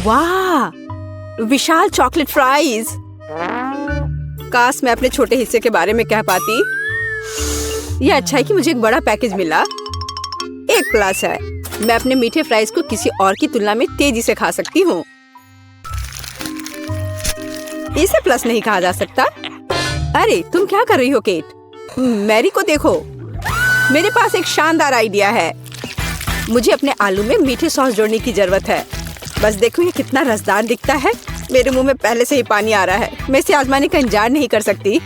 वाह, विशाल chocolate fries. काश मैं अपने छोटे हिस्से के बारे में कह पाती। यह अच्छा है कि मुझे एक बड़ा पैकेज मिला। एक प्लस है, मैं अपने मीठे फ्राइज को किसी और की तुलना में तेजी से खा सकती हूँ। इसे प्लस नहीं कहा जा सकता। अरे तुम क्या कर रही हो केट? मैरी को देखो, मेरे पास एक शानदार आइडिया है। मुझे अपने आलू में मीठे सॉस जोड़ने की जरूरत है। बस देखो ये कितना रसदार दिखता है। मेरे मुंह में पहले से ही पानी आ रहा है। मैं इसे आजमाने का इंतजार नहीं कर सकती।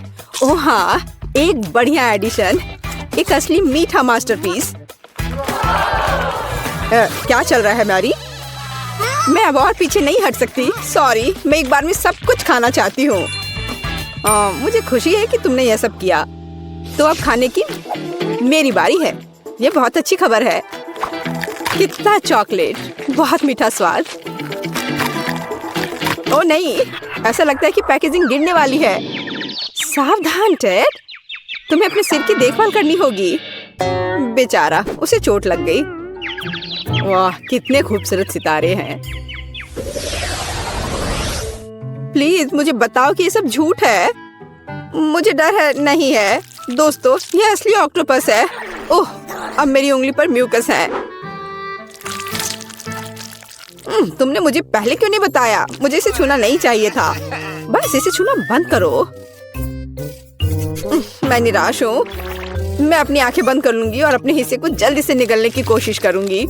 ओह हाँ, एक बढ़िया एडिशन, एक असली मीठा मास्टरपीस। क्या चल रहा है मैरी? मैं अब और पीछे नहीं हट सकती। सॉरी, मैं एक बार में सब कुछ खाना चाहती हूँ। मुझे खुशी है कि तुमने यह सब किया। तो अब खाने की मेरी बारी है। ये बहुत अच्छी खबर है। कितना चॉकलेट, बहुत मीठा स्वाद। ओ नहीं, ऐसा लगता है कि पैकेजिंग गिरने वाली है। सावधान टेड, तुम्हें अपने सिर की देखभाल करनी होगी। बेचारा, उसे चोट लग गई। वाह, कितने खूबसूरत सितारे हैं। प्लीज मुझे बताओ कि ये सब झूठ है। मुझे डर है। नहीं है दोस्तों, ये असली ऑक्टोपस है। ओह, अब मेरी उंगली पर म्यूकस है। तुमने मुझे पहले क्यों नहीं बताया? मुझे इसे छूना नहीं चाहिए था। बस इसे छूना बंद करो। मैं निराश हूँ। मैं अपनी आंखें बंद कर लूंगी और अपने हिस्से को जल्दी से निगलने की कोशिश करूंगी।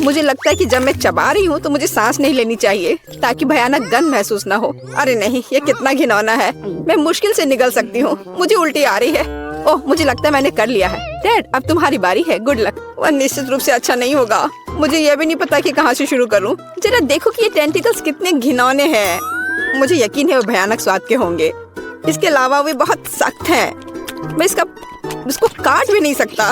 मुझे लगता है कि जब मैं चबा रही हूँ तो मुझे सांस नहीं लेनी चाहिए ताकि भयानक गंध महसूस ना हो। अरे नहीं, ये कितना घिनौना है। मैं मुश्किल से निगल सकती हूँ। मुझे उल्टी आ रही है। ओह, मुझे लगता है मैंने कर लिया है। डैड, अब तुम्हारी बारी है। Good luck. वह निश्चित रूप से अच्छा नहीं होगा। मुझे यह भी नहीं पता कि कहाँ से शुरू करूँ। जरा देखो कि ये टेंटिकल्स कितने घिनौने हैं। मुझे यकीन है वो भयानक स्वाद के होंगे। इसके अलावा वे बहुत सख्त हैं। मैं इसको काट भी नहीं सकता।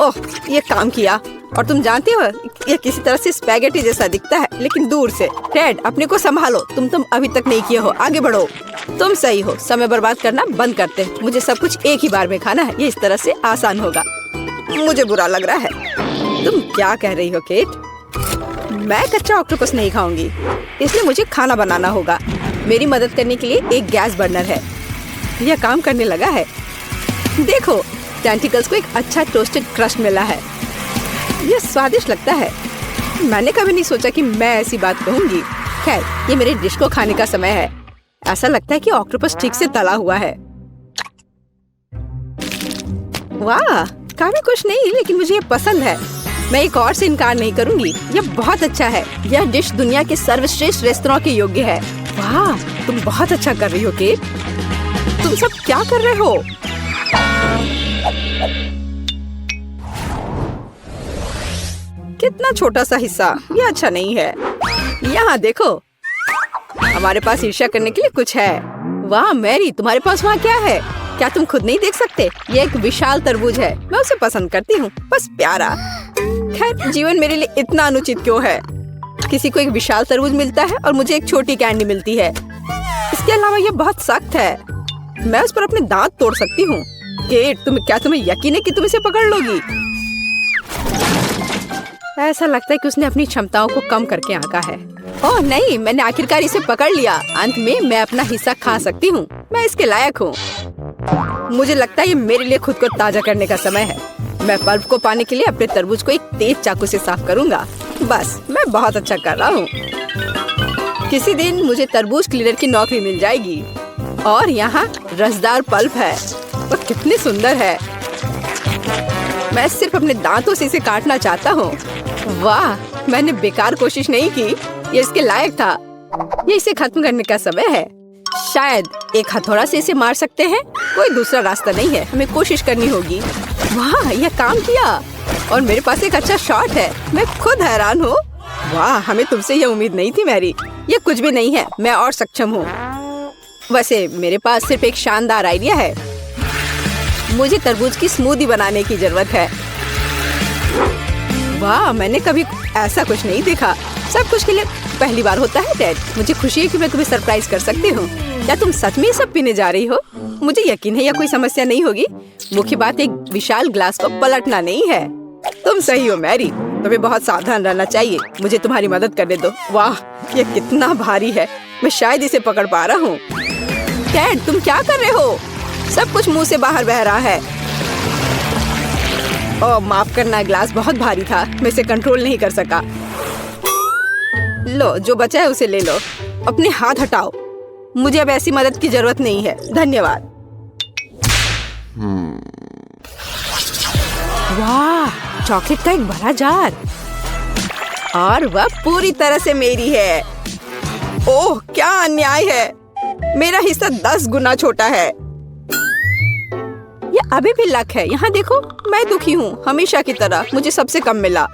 ओह, ये काम किया। और तुम जानते हो, ये किसी तरह से स्पैगेटी जैसा दिखता है, लेकिन दूर से। डैड, अपने को संभालो। तुम अभी तक नहीं किए हो। आगे बढ़ो। तुम सही हो। समय बर्बाद करना बंद करते। मुझे सब कुछ एक ही बार में खाना है। ये इस तरह से आसान होगा। मुझे बुरा लग रहा है। तुम क्या कह रही हो केट? मैं कच्चा ऑक्टोपस नहीं खाऊंगी, इसलिए मुझे खाना बनाना होगा। मेरी मदद करने के लिए एक गैस बर्नर है। यह काम करने लगा है। देखो, टेंटिकल्स को एक अच्छा टोस्टेड क्रस्ट मिला है। यह स्वादिष्ट लगता है। मैंने कभी नहीं सोचा कि मैं ऐसी बात कहूंगी। खैर, ये मेरे डिश को खाने का समय है। ऐसा लगता है कि ऑक्टोपस ठीक से तला हुआ है। वाह, काफी कुछ नहीं, लेकिन मुझे ये पसंद है। मैं एक और से इनकार नहीं करूंगी। यह बहुत अच्छा है। यह डिश दुनिया के सर्वश्रेष्ठ रेस्तरां के योग्य है। वाह, तुम बहुत अच्छा कर रही हो केट। तुम सब क्या कर रहे हो? कितना छोटा सा हिस्सा। यह अच्छा नहीं है। यहाँ देखो, हमारे पास ईर्ष्या करने के लिए कुछ है। वाह मैरी, तुम्हारे पास वहाँ क्या है? क्या तुम खुद नहीं देख सकते? ये एक विशाल तरबूज है। मैं उसे पसंद करती हूँ। बस प्यारा। खैर, जीवन मेरे लिए इतना अनुचित क्यों है? किसी को एक विशाल तरबूज मिलता है और मुझे एक छोटी कैंडी मिलती है। इसके अलावा ये बहुत सख्त है। मैं उस पर अपने दांत तोड़ सकती हूँ। केट, तुम्हें यकीन है कि तुम इसे पकड़ लोगी? ऐसा लगता है कि उसने अपनी क्षमताओं को कम करके आंका है। ओह नहीं, मैंने आखिरकार इसे पकड़ लिया। अंत में मैं अपना हिस्सा खा सकती हूँ। मैं इसके लायक हूँ। मुझे लगता है ये मेरे लिए खुद को ताजा करने का समय है। मैं पल्प को पाने के लिए अपने तरबूज को एक तेज चाकू से साफ करूँगा। बस, मैं बहुत अच्छा कर रहा हूँ। किसी दिन मुझे तरबूज क्लीनर की नौकरी मिल जाएगी। और यहाँ रसदार पल्प है। वह कितनी सुंदर है। मैं सिर्फ अपने दांतों से इसे काटना चाहता हूँ। वाह, मैंने बेकार कोशिश नहीं की। ये इसके लायक था। ये इसे खत्म करने का समय है। शायद एक हथौड़ा से इसे मार सकते हैं। कोई दूसरा रास्ता नहीं है। हमें कोशिश करनी होगी। वाह, यह काम किया। और मेरे पास एक अच्छा शॉट है। मैं खुद हैरान हूँ। वाह, हमें तुमसे यह उम्मीद नहीं थी मैरी। ये कुछ भी नहीं है। मैं और सक्षम हूँ। वैसे मेरे पास सिर्फ एक शानदार आइडिया है। मुझे तरबूज की स्मूदी बनाने की जरूरत है। वाह, मैंने कभी ऐसा कुछ नहीं देखा। सब कुछ के लिए पहली बार होता है डैड। मुझे खुशी है कि मैं तुम्हें सरप्राइज कर सकती हूँ। क्या तुम सच में सब पीने जा रही हो? मुझे यकीन है यह कोई समस्या नहीं होगी। मुख्य बात एक विशाल ग्लास को पलटना नहीं है। तुम सही हो मैरी। तुम्हें बहुत सावधान रहना चाहिए। मुझे तुम्हारी मदद करने दो। वाह, ये कितना भारी है। मैं शायद इसे पकड़ पा रहा हूँ। टेड, तुम क्या कर रहे हो? सब कुछ मुंह से बाहर बह रहा है। ओह, माफ करना, ग्लास बहुत भारी था। मैं इसे कंट्रोल नहीं कर सका। लो, जो बचा है उसे ले लो। अपने हाथ हटाओ। मुझे अब ऐसी मदद की जरूरत नहीं है। धन्यवाद। वाह, चॉकलेट का एक बड़ा जार, और वह पूरी तरह से मेरी है। ओह, क्या अन्याय है। मेरा हिस्सा 10 गुना छोटा है। ये अभी भी लक है। यहाँ देखो, मैं दुखी हूँ। हमेशा की तरह मुझे सबसे कम मिला।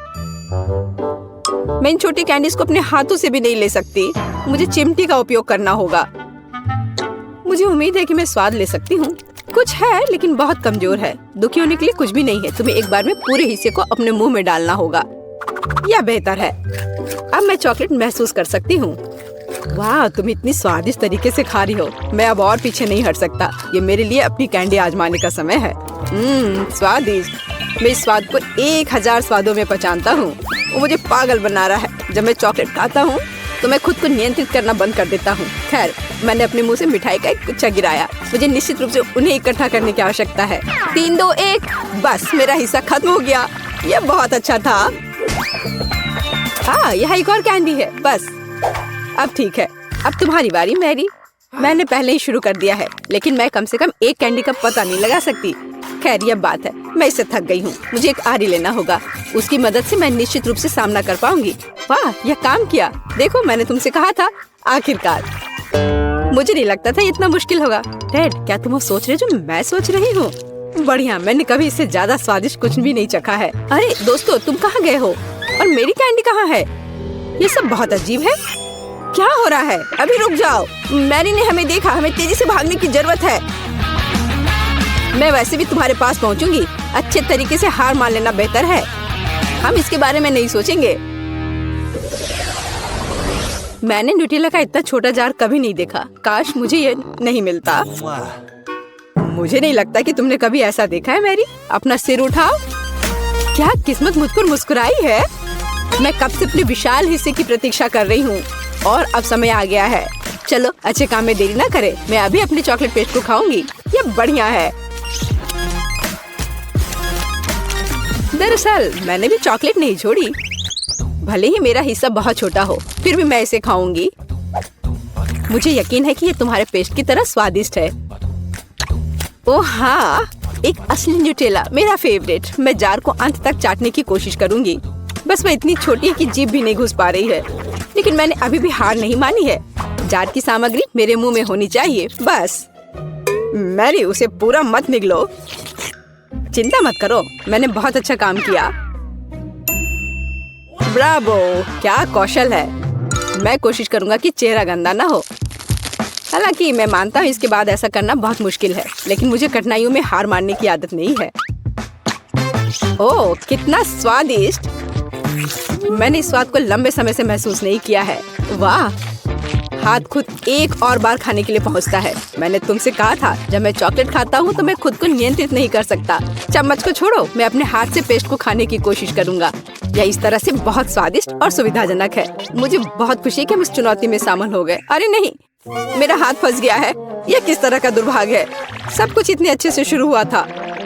मैं इन छोटी कैंडीज को अपने हाथों से भी नहीं ले सकती। मुझे चिमटी का उपयोग करना होगा। मुझे उम्मीद है कि मैं स्वाद ले सकती हूँ। कुछ है, लेकिन बहुत कमजोर है। दुखी होने के लिए कुछ भी नहीं है। तुम्हें एक बार में पूरे हिस्से को अपने मुंह में डालना होगा। यह बेहतर है। अब मैं चॉकलेट महसूस कर सकती हूँ। वाह, तुम इतनी स्वादिष्ट तरीके से खा रही हो। मैं अब और पीछे नहीं हट सकता। ये मेरे लिए अपनी कैंडी आजमाने का समय है। स्वादिष्ट। मैं इस स्वाद को 1000 स्वादों में पहचानता हूँ। वो मुझे पागल बना रहा है। जब मैं चॉकलेट खाता हूँ तो मैं खुद को नियंत्रित करना बंद कर देता हूँ। खैर, मैंने अपने मुंह से मिठाई का एक गुच्छा गिराया। मुझे निश्चित रूप से उन्हें इकट्ठा करने की आवश्यकता है। 3, 2, 1। बस, मेरा हिस्सा खत्म हो गया। यह बहुत अच्छा था। हाँ, यह एक और कैंडी है। बस, अब ठीक है। अब तुम्हारी बारी, मैरी। मैंने पहले ही शुरू कर दिया है, लेकिन मैं कम से कम एक कैंडी का पता नहीं लगा सकती। खैर, यह बात है। मैं इससे थक गई हूँ। मुझे एक आरी लेना होगा। उसकी मदद से मैं निश्चित रूप से सामना कर पाऊंगी। वाह, यह काम किया। देखो, मैंने तुमसे कहा था। आखिरकार। मुझे नहीं लगता था इतना मुश्किल होगा। टेड, क्या तुम वो सोच रहे जो मैं सोच रही हूँ? बढ़िया, मैंने कभी इससे ज्यादा स्वादिष्ट कुछ भी नहीं चखा है। अरे दोस्तों, तुम कहाँ गए हो? और मेरी कैंडी कहाँ है? ये सब बहुत अजीब है। क्या हो रहा है? अभी रुक जाओ। मैरी ने हमें देखा। हमें तेजी से भागने की जरूरत है। मैं वैसे भी तुम्हारे पास पहुंचूंगी। अच्छे तरीके से हार मान लेना बेहतर है। हम इसके बारे में नहीं सोचेंगे। मैंने न्यूटेला का इतना छोटा जार कभी नहीं देखा। काश मुझे ये नहीं मिलता। मुझे नहीं लगता कि तुमने कभी ऐसा देखा है। मैरी, अपना सिर उठाओ। क्या किस्मत मुझ पर मुस्कुराई है। मैं कब से अपने विशाल हिस्से की प्रतीक्षा कर रही हूँ, और अब समय आ गया है। चलो, अच्छे काम में देरी ना करें। मैं अभी अपने चॉकलेट पेस्ट को खाऊंगी। ये बढ़िया है। दरअसल मैंने भी चॉकलेट नहीं छोड़ी। भले ही मेरा हिस्सा बहुत छोटा हो, फिर भी मैं इसे खाऊंगी। मुझे यकीन है कि ये तुम्हारे पेस्ट की तरह स्वादिष्ट है। ओह हाँ, एक असली न्यूटेला, मेरा फेवरेट। मैं जार को अंत तक चाटने की कोशिश करूंगी। बस वह इतनी छोटी है कि जीभ भी नहीं घुस पा रही है। लेकिन मैंने अभी भी हार नहीं मानी है। जार की सामग्री मेरे मुंह में होनी चाहिए। बस। मैरी, उसे पूरा मत निगलो। चिंता मत करो, मैंने बहुत अच्छा काम किया। ब्रावो, क्या कौशल है। मैं कोशिश करूंगा कि चेहरा गंदा ना हो। हालांकि मैं मानता हूँ इसके बाद ऐसा करना बहुत मुश्किल है, लेकिन मुझे कठिनाइयों में हार मानने की आदत नहीं है। ओह, कितना स्वादिष्ट। मैंने इस स्वाद को लंबे समय से महसूस नहीं किया है। वाह, हाथ खुद एक और बार खाने के लिए पहुंचता है। मैंने तुमसे कहा था, जब मैं चॉकलेट खाता हूँ तो मैं खुद को नियंत्रित नहीं कर सकता। चम्मच को छोड़ो, मैं अपने हाथ से पेस्ट को खाने की कोशिश करूंगा। यह इस तरह से बहुत स्वादिष्ट और सुविधाजनक है। मुझे बहुत खुशी है कि हम इस चुनौती में शामिल हो गए। अरे नहीं, मेरा हाथ फंस गया है। यह किस तरह का दुर्भाग्य है। सब कुछ इतने अच्छे से शुरू हुआ था।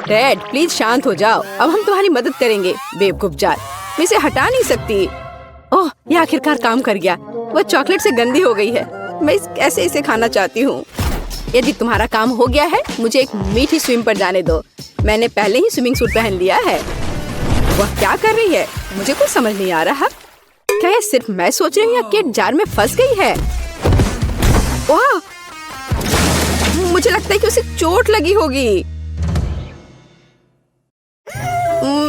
टेड, प्लीज शांत हो जाओ। अब हम तुम्हारी मदद करेंगे। बेवकूफ जार, मैं इसे हटा नहीं सकती। ओह, यह आखिरकार काम कर गया। वह चॉकलेट से गंदी हो गई है। मैं कैसे इसे खाना चाहती हूँ। यदि तुम्हारा काम हो गया है, मुझे एक मीठी स्विम पर जाने दो। मैंने पहले ही स्विमिंग सूट पहन लिया है। वह क्या कर रही है? मुझे कुछ समझ नहीं आ रहा। क्या यह सिर्फ मैं सोच रही हूँ या केट जार में फंस गई है? वाह, मुझे लगता है कि उसे चोट लगी होगी।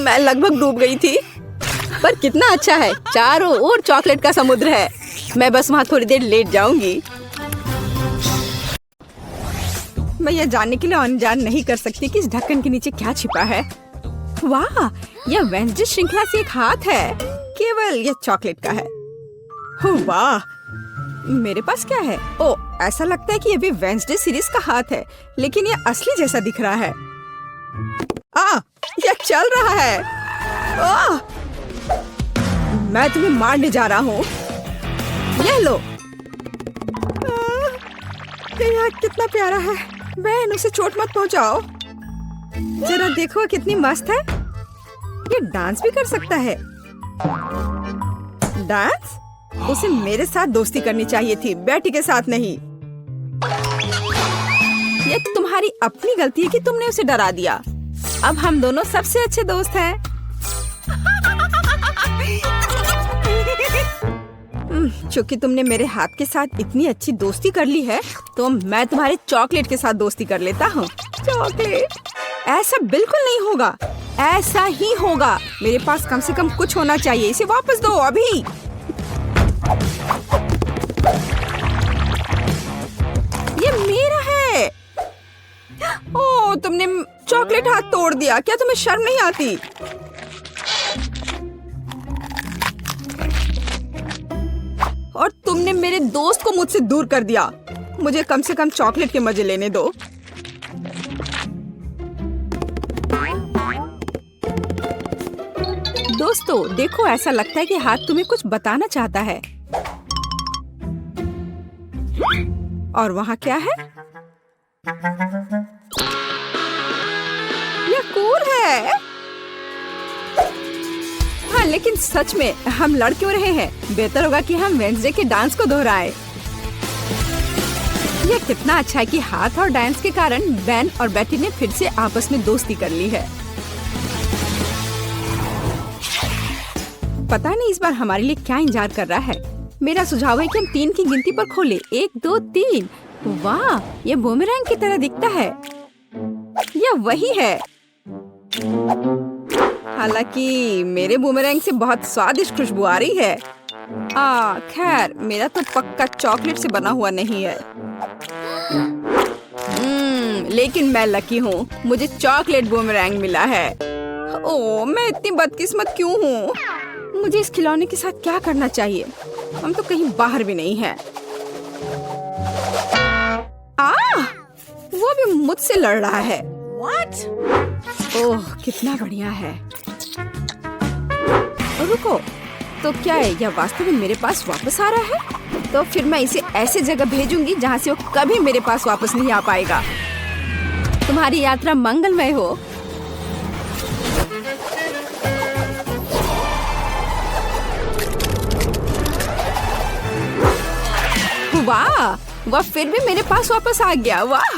मैं लगभग डूब गई थी। पर कितना अच्छा है, चारों ओर चॉकलेट का समुद्र है। मैं बस वहाँ थोड़ी देर लेट जाऊंगी। मैं यह जानने के लिए अनजान नहीं कर सकती कि इस ढक्कन के नीचे क्या छिपा है। वाह, यह वेंसडे श्रृंखला से एक हाथ है। केवल यह चॉकलेट का है। वाह, मेरे पास क्या है? ओ, ऐसा लगता है कि यह भी वेंसडे सीरीज का हाथ है, लेकिन यह असली जैसा दिख रहा है। यह चल रहा है। मैं तुम्हें मारने जा रहा हूँ। यह लो। यह कितना प्यारा है। बहन, उसे चोट मत पहुँचाओ। जरा देखो कितनी मस्त है। ये डांस भी कर सकता है। डांस? उसे मेरे साथ दोस्ती करनी चाहिए थी, बेटी के साथ नहीं। ये तुम्हारी अपनी गलती है कि तुमने उसे डरा दिया। अब हम दोनों सबसे अच्छे दोस्त हैं। चूंकि तुमने मेरे हाथ के साथ इतनी अच्छी दोस्ती कर ली है, तो मैं तुम्हारे चॉकलेट के साथ दोस्ती कर लेता हूँ। चॉकलेट? ऐसा बिल्कुल नहीं होगा। ऐसा ही होगा। मेरे पास कम से कम कुछ होना चाहिए। इसे वापस दो अभी। ये मेरा है। ओह, तुमने चॉकलेट हाथ तोड़ दिया। क्या तुम्हें शर्म नहीं आती? और तुमने मेरे दोस्त को मुझसे दूर कर दिया। मुझे कम से कम चॉकलेट के मजे लेने दो। दोस्तों, देखो, ऐसा लगता है कि हाथ तुम्हें कुछ बताना चाहता है। और वहाँ क्या है? यह कूल है। हाँ, लेकिन सच में हम लड़ क्यों रहे हैं? बेहतर होगा कि हम वेडनेसडे के डांस को दोहराएं। यह कितना अच्छा है कि हाथ और डांस के कारण बेन और बेटी ने फिर से आपस में दोस्ती कर ली है। पता नहीं इस बार हमारे लिए क्या इंतजार कर रहा है। मेरा सुझाव है कि हम 3 की गिनती पर खोलें। 1, 2, 3। वाह, ये बूमेरैंग की तरह दिखता है। यह वही है। हालांकि मेरे बूमेरैंग से बहुत स्वादिष्ट खुशबू आ रही है। खैर, मेरा तो पक्का चॉकलेट से बना हुआ नहीं है। लेकिन मैं लकी हूँ। मुझे चॉकलेट बूमेरैंग मिला है। ओह, मैं इतनी बदकिस्मत क्यों हूँ? मुझे इस खिलौने के साथ क्या करना चाहिए? हम तो कहीं बाहर भी नहीं हैं। वो भी मुझसे लड़ रहा है। What? ओह, कितना बढ़िया है। रुको, तो क्या है? यह वास्तव में मेरे पास वापस आ रहा है? तो फिर मैं इसे ऐसे जगह भेजूंगी जहाँ से वो कभी मेरे पास वापस नहीं आ पाएगा। तुम्हारी यात्रा मंगलमय हो। वाह, वह फिर भी मेरे पास वापस आ गया। वाह,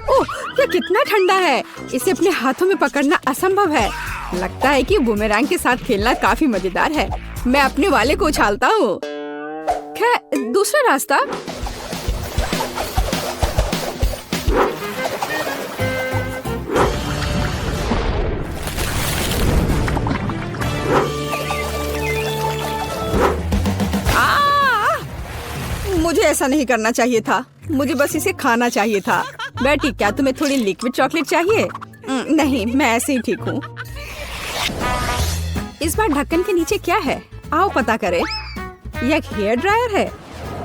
ओह, यह कितना ठंडा है। इसे अपने हाथों में पकड़ना असंभव है। लगता है कि बूमेरैंग के साथ खेलना काफी मजेदार है। मैं अपने वाले को उछालता हूँ। खैर, दूसरा रास्ता। मुझे ऐसा नहीं करना चाहिए था। मुझे बस इसे खाना चाहिए था। बेटी, क्या तुम्हें थोड़ी लिक्विड चॉकलेट चाहिए? नहीं, मैं ऐसे ही ठीक हूँ। इस बार ढक्कन के नीचे क्या है? आओ पता करें। यह एक हेयर ड्रायर है।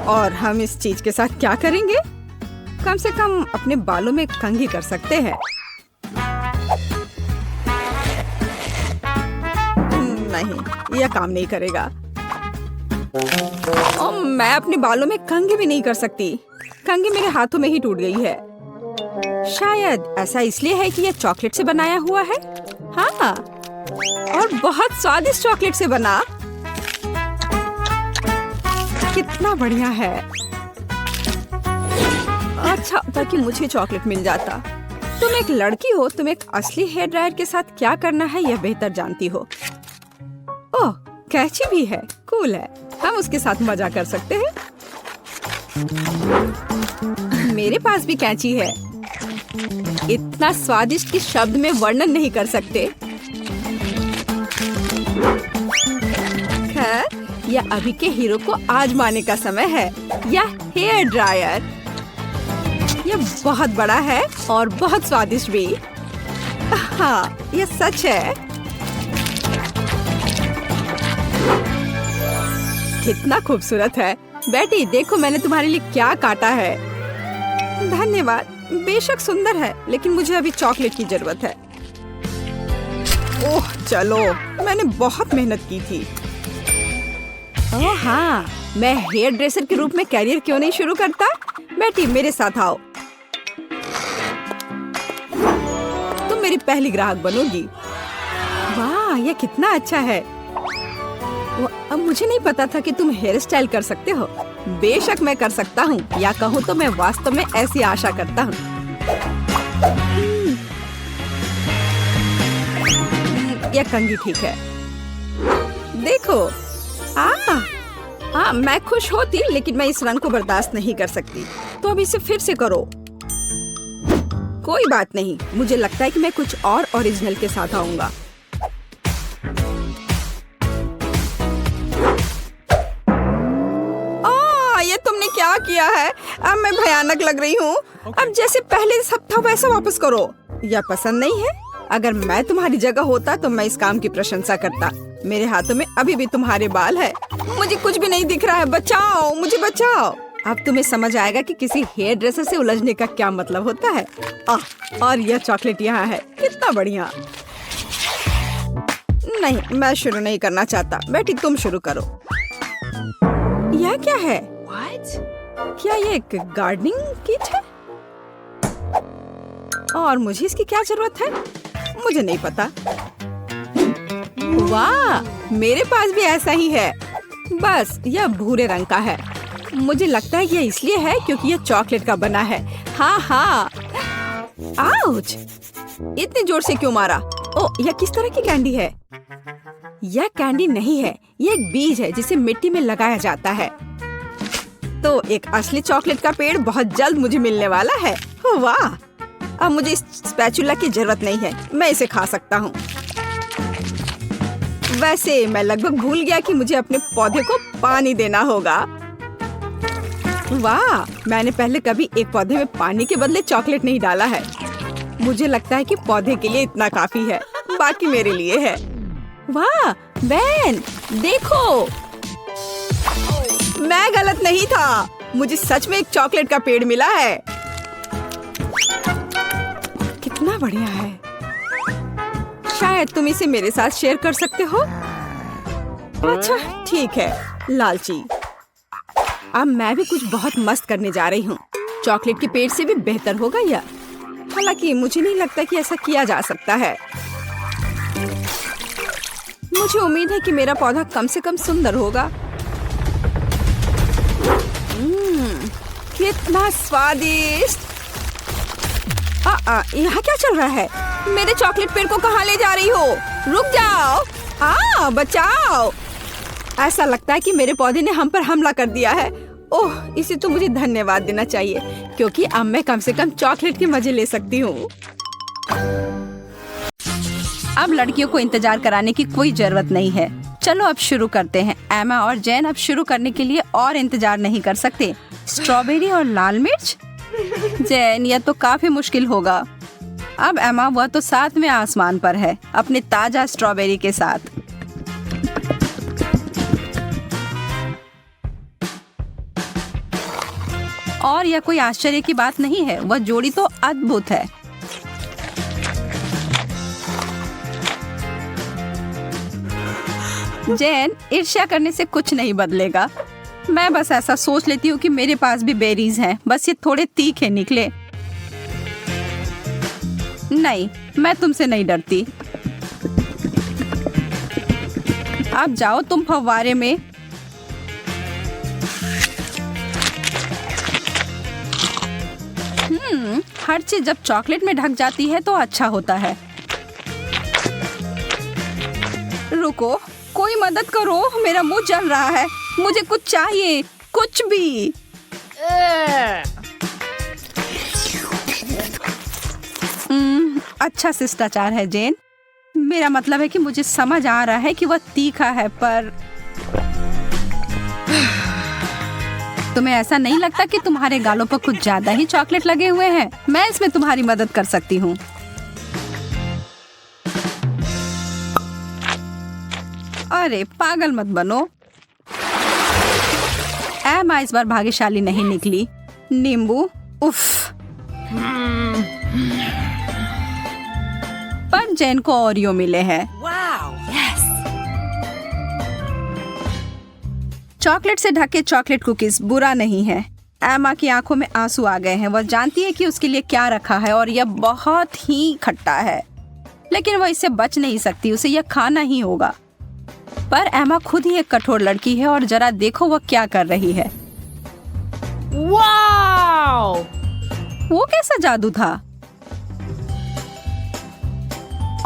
और हम इस चीज के साथ क्या करेंगे? कम से कम अपने बालों में कंघी कर सकते हैं। नहीं, यह काम नहीं करेगा। मैं अपने बालों में कंघी भी नहीं कर सकती। कंघी मेरे हाथों में ही टूट गई है। शायद ऐसा इसलिए है कि यह चॉकलेट से बनाया हुआ है। हाँ, और बहुत स्वादिष्ट चॉकलेट से बना। कितना बढ़िया है। अच्छा होता कि मुझे चॉकलेट मिल जाता। तुम एक लड़की हो, तुम एक असली हेयर ड्रायर के साथ क्या करना है यह बेहतर जानती हो। ओह, कैची भी है। कूल है। हम उसके साथ मजा कर सकते हैं। मेरे पास भी कैंची है। इतना स्वादिष्ट कि शब्द में वर्णन नहीं कर सकते। खैर, यह अभी के हीरो को आजमाने का समय है। यह हेयर ड्रायर। यह बहुत बड़ा है और बहुत स्वादिष्ट भी। हाँ, यह सच है। कितना खूबसूरत है। बेटी, देखो मैंने तुम्हारे लिए क्या काटा है। धन्यवाद। बेशक सुंदर है, लेकिन मुझे अभी चॉकलेट की जरूरत है। ओह, चलो, मैंने बहुत मेहनत की थी। ओह हाँ, मैं हेयर ड्रेसर के रूप में कैरियर क्यों नहीं शुरू करता? बेटी मेरे साथ आओ, तुम मेरी पहली ग्राहक बनोगी। वाह, ये कितना अच्छा है। अब मुझे नहीं पता था कि तुम हेयर स्टाइल कर सकते हो। बेशक मैं कर सकता हूँ, या कहूँ तो मैं वास्तव में ऐसी आशा करता हूँ। यह कंघी ठीक है। देखो, मैं खुश होती, लेकिन मैं इस रंग को बर्दाश्त नहीं कर सकती। तो अब इसे फिर से करो। कोई बात नहीं, मुझे लगता है कि मैं कुछ और ओरिजिनल के साथ आऊंगा। ये तुमने क्या किया है? अब मैं भयानक लग रही हूँ। अब जैसे पहले सब था वैसा वापस करो। यह पसंद नहीं है? अगर मैं तुम्हारी जगह होता तो मैं इस काम की प्रशंसा करता। मेरे हाथों में अभी भी तुम्हारे बाल है। मुझे कुछ भी नहीं दिख रहा है। बचाओ, मुझे बचाओ। अब तुम्हें समझ आएगा कि किसी हेयर ड्रेसर से उलझने का क्या मतलब होता है। और यह चॉकलेट यहाँ है, कितना बढ़िया। नहीं, मैं शुरू नहीं करना चाहता। बेटी तुम शुरू करो। यह क्या है? क्या ये एक गार्डनिंग किट है? और मुझे इसकी क्या जरूरत है? मुझे नहीं पता। वाह, मेरे पास भी ऐसा ही है, बस यह भूरे रंग का है। मुझे लगता है यह इसलिए है क्योंकि यह चॉकलेट का बना है। हाँ। आउच! इतने जोर से क्यों मारा? ओह, यह किस तरह की कैंडी है? यह कैंडी नहीं है, यह एक बीज है जिसे मिट्टी में लगाया जाता है। तो एक असली चॉकलेट का पेड़ बहुत जल्द मुझे मिलने वाला है। वाह! अब मुझे इस स्पैचुला की जरूरत नहीं है, मैं इसे खा सकता हूँ। वैसे मैं लगभग भूल गया कि मुझे अपने पौधे को पानी देना होगा। वाह, मैंने पहले कभी एक पौधे में पानी के बदले चॉकलेट नहीं डाला है। मुझे लगता है कि पौधे के लिए इतना काफी है, बाकी मेरे लिए है। वाह बेन, देखो, मैं गलत नहीं था। मुझे सच में एक चॉकलेट का पेड़ मिला है। कितना बढ़िया है। शायद तुम इसे मेरे साथ शेयर कर सकते हो। अच्छा ठीक है, लालची। अब मैं भी कुछ बहुत मस्त करने जा रही हूँ। चॉकलेट के पेड़ से भी बेहतर होगा यह। हालांकि मुझे नहीं लगता कि ऐसा किया जा सकता है। मुझे उम्मीद है कि मेरा पौधा कम से कम सुंदर होगा। कितना स्वादिष्ट। यहाँ क्या चल रहा है? मेरे चॉकलेट पेड़ को कहाँ ले जा रही हो? रुक जाओ। बचाओ। ऐसा लगता है कि मेरे पौधे ने हम पर हमला कर दिया है। ओह, इसे तो मुझे धन्यवाद देना चाहिए, क्योंकि अब मैं कम से कम चॉकलेट के मजे ले सकती हूँ। अब लड़कियों को इंतजार कराने की कोई जरूरत नहीं है। चलो अब शुरू करते हैं। एमा और जैन अब शुरू करने के लिए और इंतजार नहीं कर सकते। स्ट्रॉबेरी और लाल मिर्च? जैन, यह तो काफी मुश्किल होगा। अब एमा, वह तो 7वें आसमान पर है अपने ताजा स्ट्रॉबेरी के साथ। और यह कोई आश्चर्य की बात नहीं है, वह जोड़ी तो अद्भुत है। जैन, ईर्ष्या करने से कुछ नहीं बदलेगा। मैं बस ऐसा सोच लेती हूँ कि मेरे पास भी बेरीज हैं, बस ये थोड़े तीखे निकले। नहीं, मैं तुमसे नहीं डरती। अब जाओ तुम फव्वारे में। हर चीज जब चॉकलेट में ढक जाती है तो अच्छा होता है। रुको, कोई मदद करो, मेरा मुंह जल रहा है। मुझे कुछ चाहिए, कुछ भी। अच्छा शिष्टाचार है जैन। मेरा मतलब है कि मुझे समझ आ रहा है कि वह तीखा है, पर तुम्हें ऐसा नहीं लगता कि तुम्हारे गालों पर कुछ ज्यादा ही चॉकलेट लगे हुए हैं? मैं इसमें तुम्हारी मदद कर सकती हूँ। अरे पागल मत बनो। एमा इस बार भाग्यशाली नहीं निकली। नींबू, उफ। पर जैन को ओरियो मिले हैं। चॉकलेट से ढके चॉकलेट कुकीज बुरा नहीं है। एमा की आंखों में आंसू आ गए हैं। वह जानती है कि उसके लिए क्या रखा है और यह बहुत ही खट्टा है, लेकिन वह इससे बच नहीं सकती। उसे यह खाना ही होगा। पर एमा खुद ही एक कठोर लड़की है और जरा देखो वह क्या कर रही है। वाओ! वो कैसा जादू था?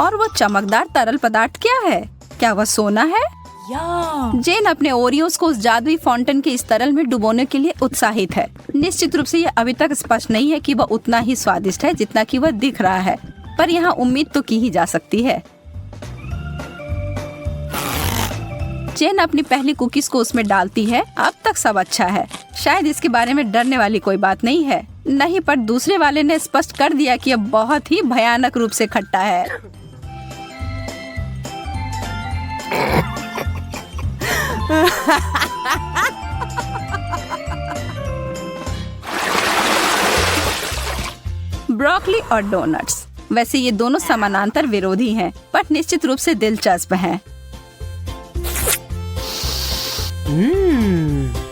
और वो चमकदार तरल पदार्थ क्या है? क्या वह सोना है? जेन अपने ओरियोस को उस जादुई फाउंटेन के इस तरल में डुबोने के लिए उत्साहित है। निश्चित रूप से यह अभी तक स्पष्ट नहीं है कि वह उतना ही स्वादिष्ट है जितना कि वह दिख रहा है, पर यहाँ उम्मीद तो की ही जा सकती है। जेन अपनी पहली कुकीज को उसमें डालती है। अब तक सब अच्छा है। शायद इसके बारे में डरने वाली कोई बात नहीं है। नहीं, पर दूसरे वाले ने स्पष्ट कर दिया कि यह बहुत ही भयानक रूप से खट्टा है। ब्रोकली और डोनट्स। वैसे ये दोनों समानांतर विरोधी हैं, पर निश्चित रूप से दिलचस्प हैं।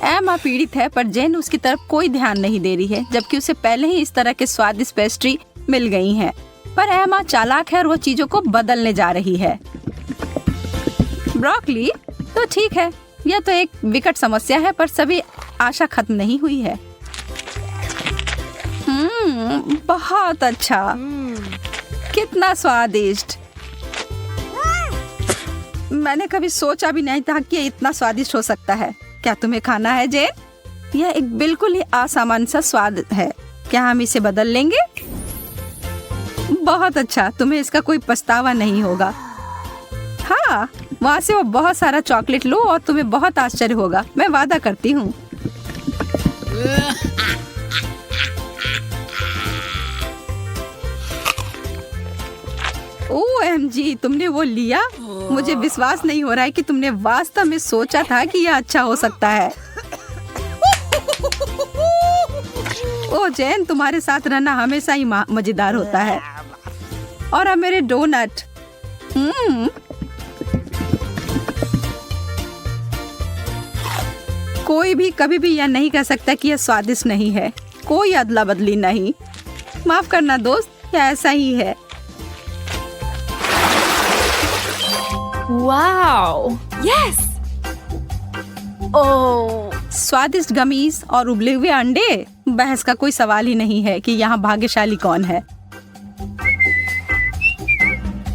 एमा पीड़ित है, पर जेन उसकी तरफ कोई ध्यान नहीं दे रही है, जबकि उसे पहले ही इस तरह के स्वादिष्ट पेस्ट्री मिल गई हैं। पर एमा चालाक है और वो चीजों को बदलने जा रही है। ब्रोकली तो ठीक है, यह तो एक विकट समस्या है, पर सभी आशा खत्म नहीं हुई है। बहुत अच्छा, कितना स्वादिष्ट। मैंने कभी सोचा भी नहीं था कि ये इतना स्वादिष्ट हो सकता है। क्या तुम्हें खाना है जेन? यह एक बिल्कुल ही असामान्य सा स्वाद है। क्या हम इसे बदल लेंगे? बहुत अच्छा, तुम्हें इसका कोई पछतावा नहीं होगा। हाँ, वहाँ से वो बहुत सारा चॉकलेट लो और तुम्हें बहुत आश्चर्य होगा, मैं वादा करती हूँ। OMG, तुमने वो लिया? मुझे विश्वास नहीं हो रहा है कि तुमने वास्तव में सोचा था कि यह अच्छा हो सकता है। ओ जैन, तुम्हारे साथ रहना हमेशा ही मजेदार होता है। और अब मेरे डोनट। कोई भी कभी भी यह नहीं कह सकता कि यह स्वादिष्ट नहीं है। कोई अदला बदली नहीं। माफ करना दोस्त, यह ऐसा ही है। वाओ! यस! ओह! स्वादिष्ट गमीज और उबले हुए अंडे। बहस का कोई सवाल ही नहीं है कि यहाँ भाग्यशाली कौन है।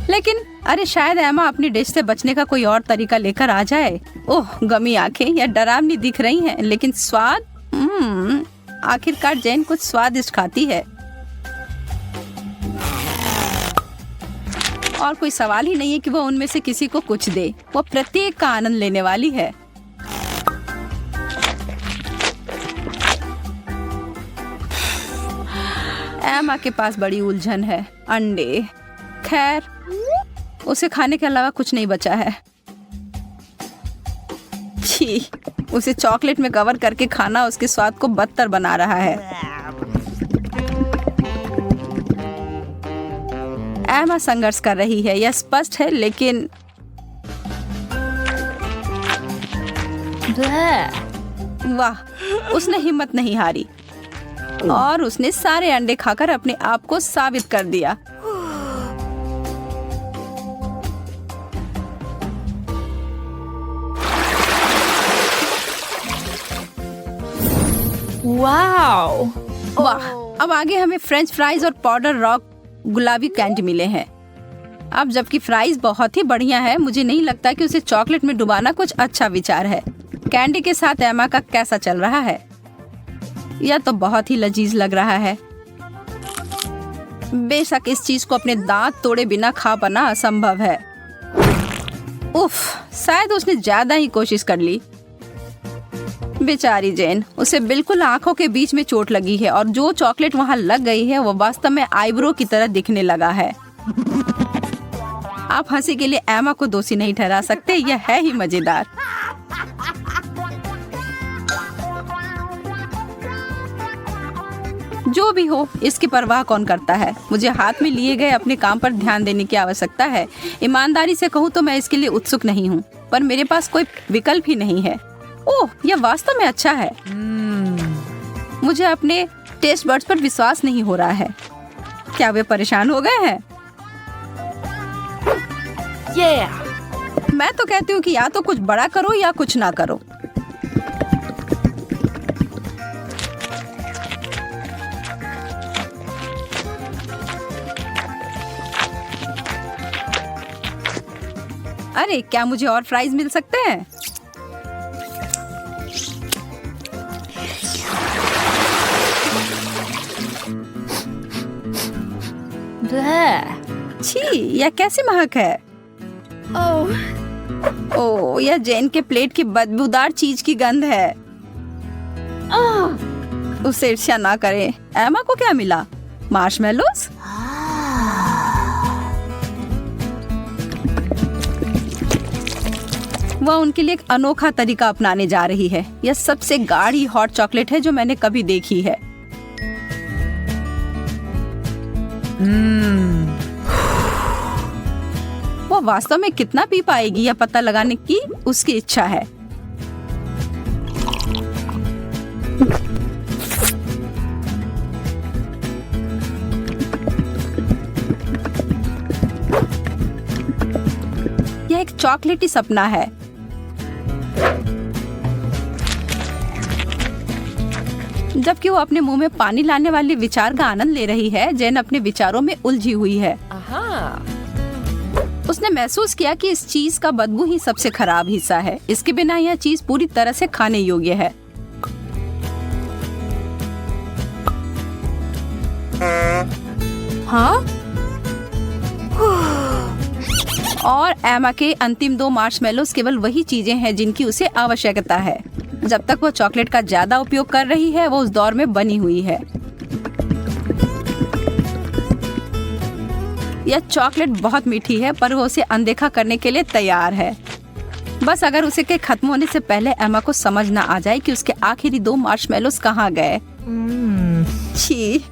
लेकिन अरे, शायद एमा अपनी डिश से बचने का कोई और तरीका लेकर आ जाए। ओह, गमी आंखें, यह डरावनी दिख रही हैं, लेकिन स्वाद। आखिरकार जैन कुछ स्वादिष्ट खाती है और कोई सवाल ही नहीं है कि वो उनमें से किसी को कुछ दे। वो प्रत्येक का आनंद लेने वाली है। एमा के पास बड़ी उलझन है। अंडे, खैर उसे खाने के अलावा कुछ नहीं बचा है। छी, उसे चॉकलेट में कवर करके खाना उसके स्वाद को बदतर बना रहा है। एमा संघर्ष कर रही है, यह स्पष्ट है, लेकिन वाह, उसने हिम्मत नहीं हारी और उसने सारे अंडे खाकर अपने आप को साबित कर दिया। वाओ! वाह! अब आगे हमें फ्रेंच फ्राइज और पाउडर रॉक गुलाबी कैंडी मिले हैं। अब जबकि फ्राइज बहुत ही बढ़िया है, मुझे नहीं लगता कि उसे चॉकलेट में डुबाना कुछ अच्छा विचार है। कैंडी के साथ एमा का कैसा चल रहा है? यह तो बहुत ही लजीज लग रहा है। बेशक इस चीज को अपने दांत तोड़े बिना खा पाना असंभव है। उफ, शायद उसने ज्यादा ही कोशिश कर ली। बेचारी जैन, उसे बिल्कुल आंखों के बीच में चोट लगी है और जो चॉकलेट वहां लग गई है वो वास्तव में आईब्रो की तरह दिखने लगा है। आप हंसी के लिए एमा को दोषी नहीं ठहरा सकते, यह है ही मजेदार। जो भी हो, इसकी परवाह कौन करता है। मुझे हाथ में लिए गए अपने काम पर ध्यान देने की आवश्यकता है। ईमानदारी से कहूँ तो मैं इसके लिए उत्सुक नहीं हूँ, पर मेरे पास कोई विकल्प ही नहीं है। ओह, यह वास्तव में अच्छा है। मुझे अपने टेस्ट बड्स पर विश्वास नहीं हो रहा है। क्या वे परेशान हो गए हैं? Yeah. मैं तो कहती हूँ कि या तो कुछ बड़ा करो या कुछ ना करो। अरे, क्या मुझे और फ्राइज मिल सकते हैं? Bleh. छी, यह कैसी महक है? Oh. ओह, यह जेन के प्लेट की बदबूदार चीज की गंध है। उसे ईर्ष्या ना करें। एमा को क्या मिला? मार्शमेलोस? वह उनके लिए एक अनोखा तरीका अपनाने जा रही है। यह सबसे गाढ़ी हॉट चॉकलेट है जो मैंने कभी देखी है। वह वास्तव में कितना पी पाएगी यह पता लगाने की उसकी इच्छा है। यह एक चॉकलेटी सपना है। जबकि वो अपने मुंह में पानी लाने वाले विचार का आनंद ले रही है, जेन अपने विचारों में उलझी हुई है। उसने महसूस किया कि इस चीज का बदबू ही सबसे खराब हिस्सा है। इसके बिना यह चीज पूरी तरह से खाने योग्य है। हाँ? और एमा के अंतिम 2 मार्शमेलोस केवल वही चीजें हैं जिनकी उसे आवश्यकता है। जब तक वो चॉकलेट का ज्यादा उपयोग कर रही है, वो उस दौर में बनी हुई है। यह चॉकलेट बहुत मीठी है, पर वो उसे अनदेखा करने के लिए तैयार है। बस अगर उसे के खत्म होने से पहले एमा को समझ ना आ जाए कि उसके आखिरी 2 मार्शमेलोस कहाँ गए। छी।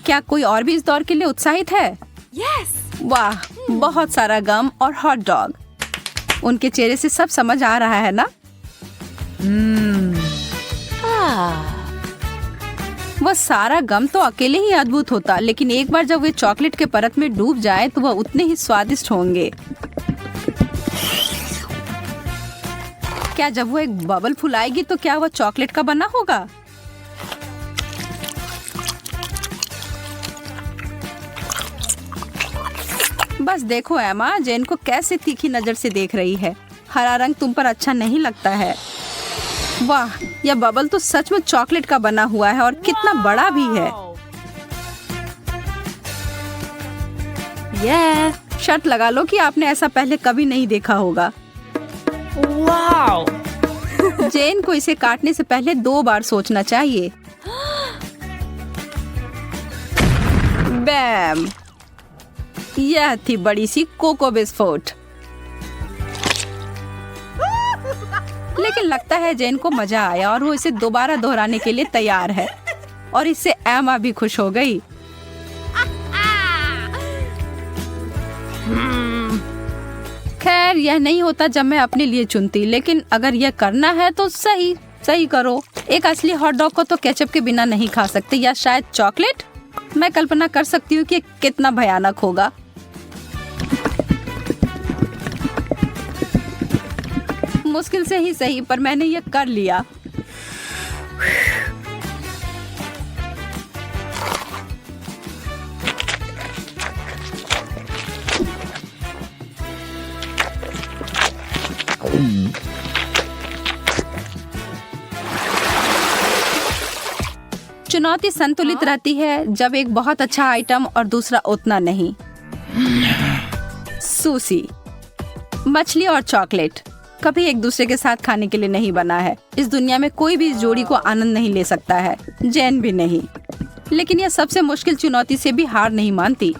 क्या कोई और भी इस दौर के लिए उत्साहित है? Yes. वाह, बहुत सारा गम और हॉट डॉग। उनके चेहरे से सब समझ आ रहा है ना? वह सारा गम तो अकेले ही अद्भुत होता, लेकिन एक बार जब वे चॉकलेट के परत में डूब जाए तो वह उतने ही स्वादिष्ट होंगे। क्या जब वो एक बबल फुलाएगी तो क्या वह चॉकलेट का बना होगा? बस देखो एमा, जेन को कैसे तीखी नजर से देख रही है। हरा रंग तुम पर अच्छा नहीं लगता है। वाह, यह बबल तो सच में चॉकलेट का बना हुआ है और कितना बड़ा भी है। Yeah. शर्त लगा लो कि आपने ऐसा पहले कभी नहीं देखा होगा। Wow. जेन को इसे काटने से पहले 2 बार सोचना चाहिए। बैम! यह थी बड़ी सी कोको बिस्कुट। लेकिन लगता है जेन को मजा आया और वो इसे दोबारा दोहराने के लिए तैयार है। और इससे एमा भी खुश हो गई। खैर, यह नहीं होता जब मैं अपने लिए चुनती, लेकिन अगर यह करना है तो सही करो। एक असली हॉट डॉग को तो केचप के बिना नहीं खा सकते, या शायद चॉकलेट। मैं कल्पना कर सकती हूँ कि कितना भयानक होगा। मुश्किल से ही सही, पर मैंने ये कर लिया। चुनौती संतुलित रहती है जब एक बहुत अच्छा आइटम और दूसरा उतना नहीं। सूसी, मछली और चॉकलेट कभी एक दूसरे के साथ खाने के लिए नहीं बना है। इस दुनिया में कोई भी इस जोड़ी को आनंद नहीं ले सकता है, जैन भी नहीं। लेकिन यह सबसे मुश्किल चुनौती से भी हार नहीं मानती।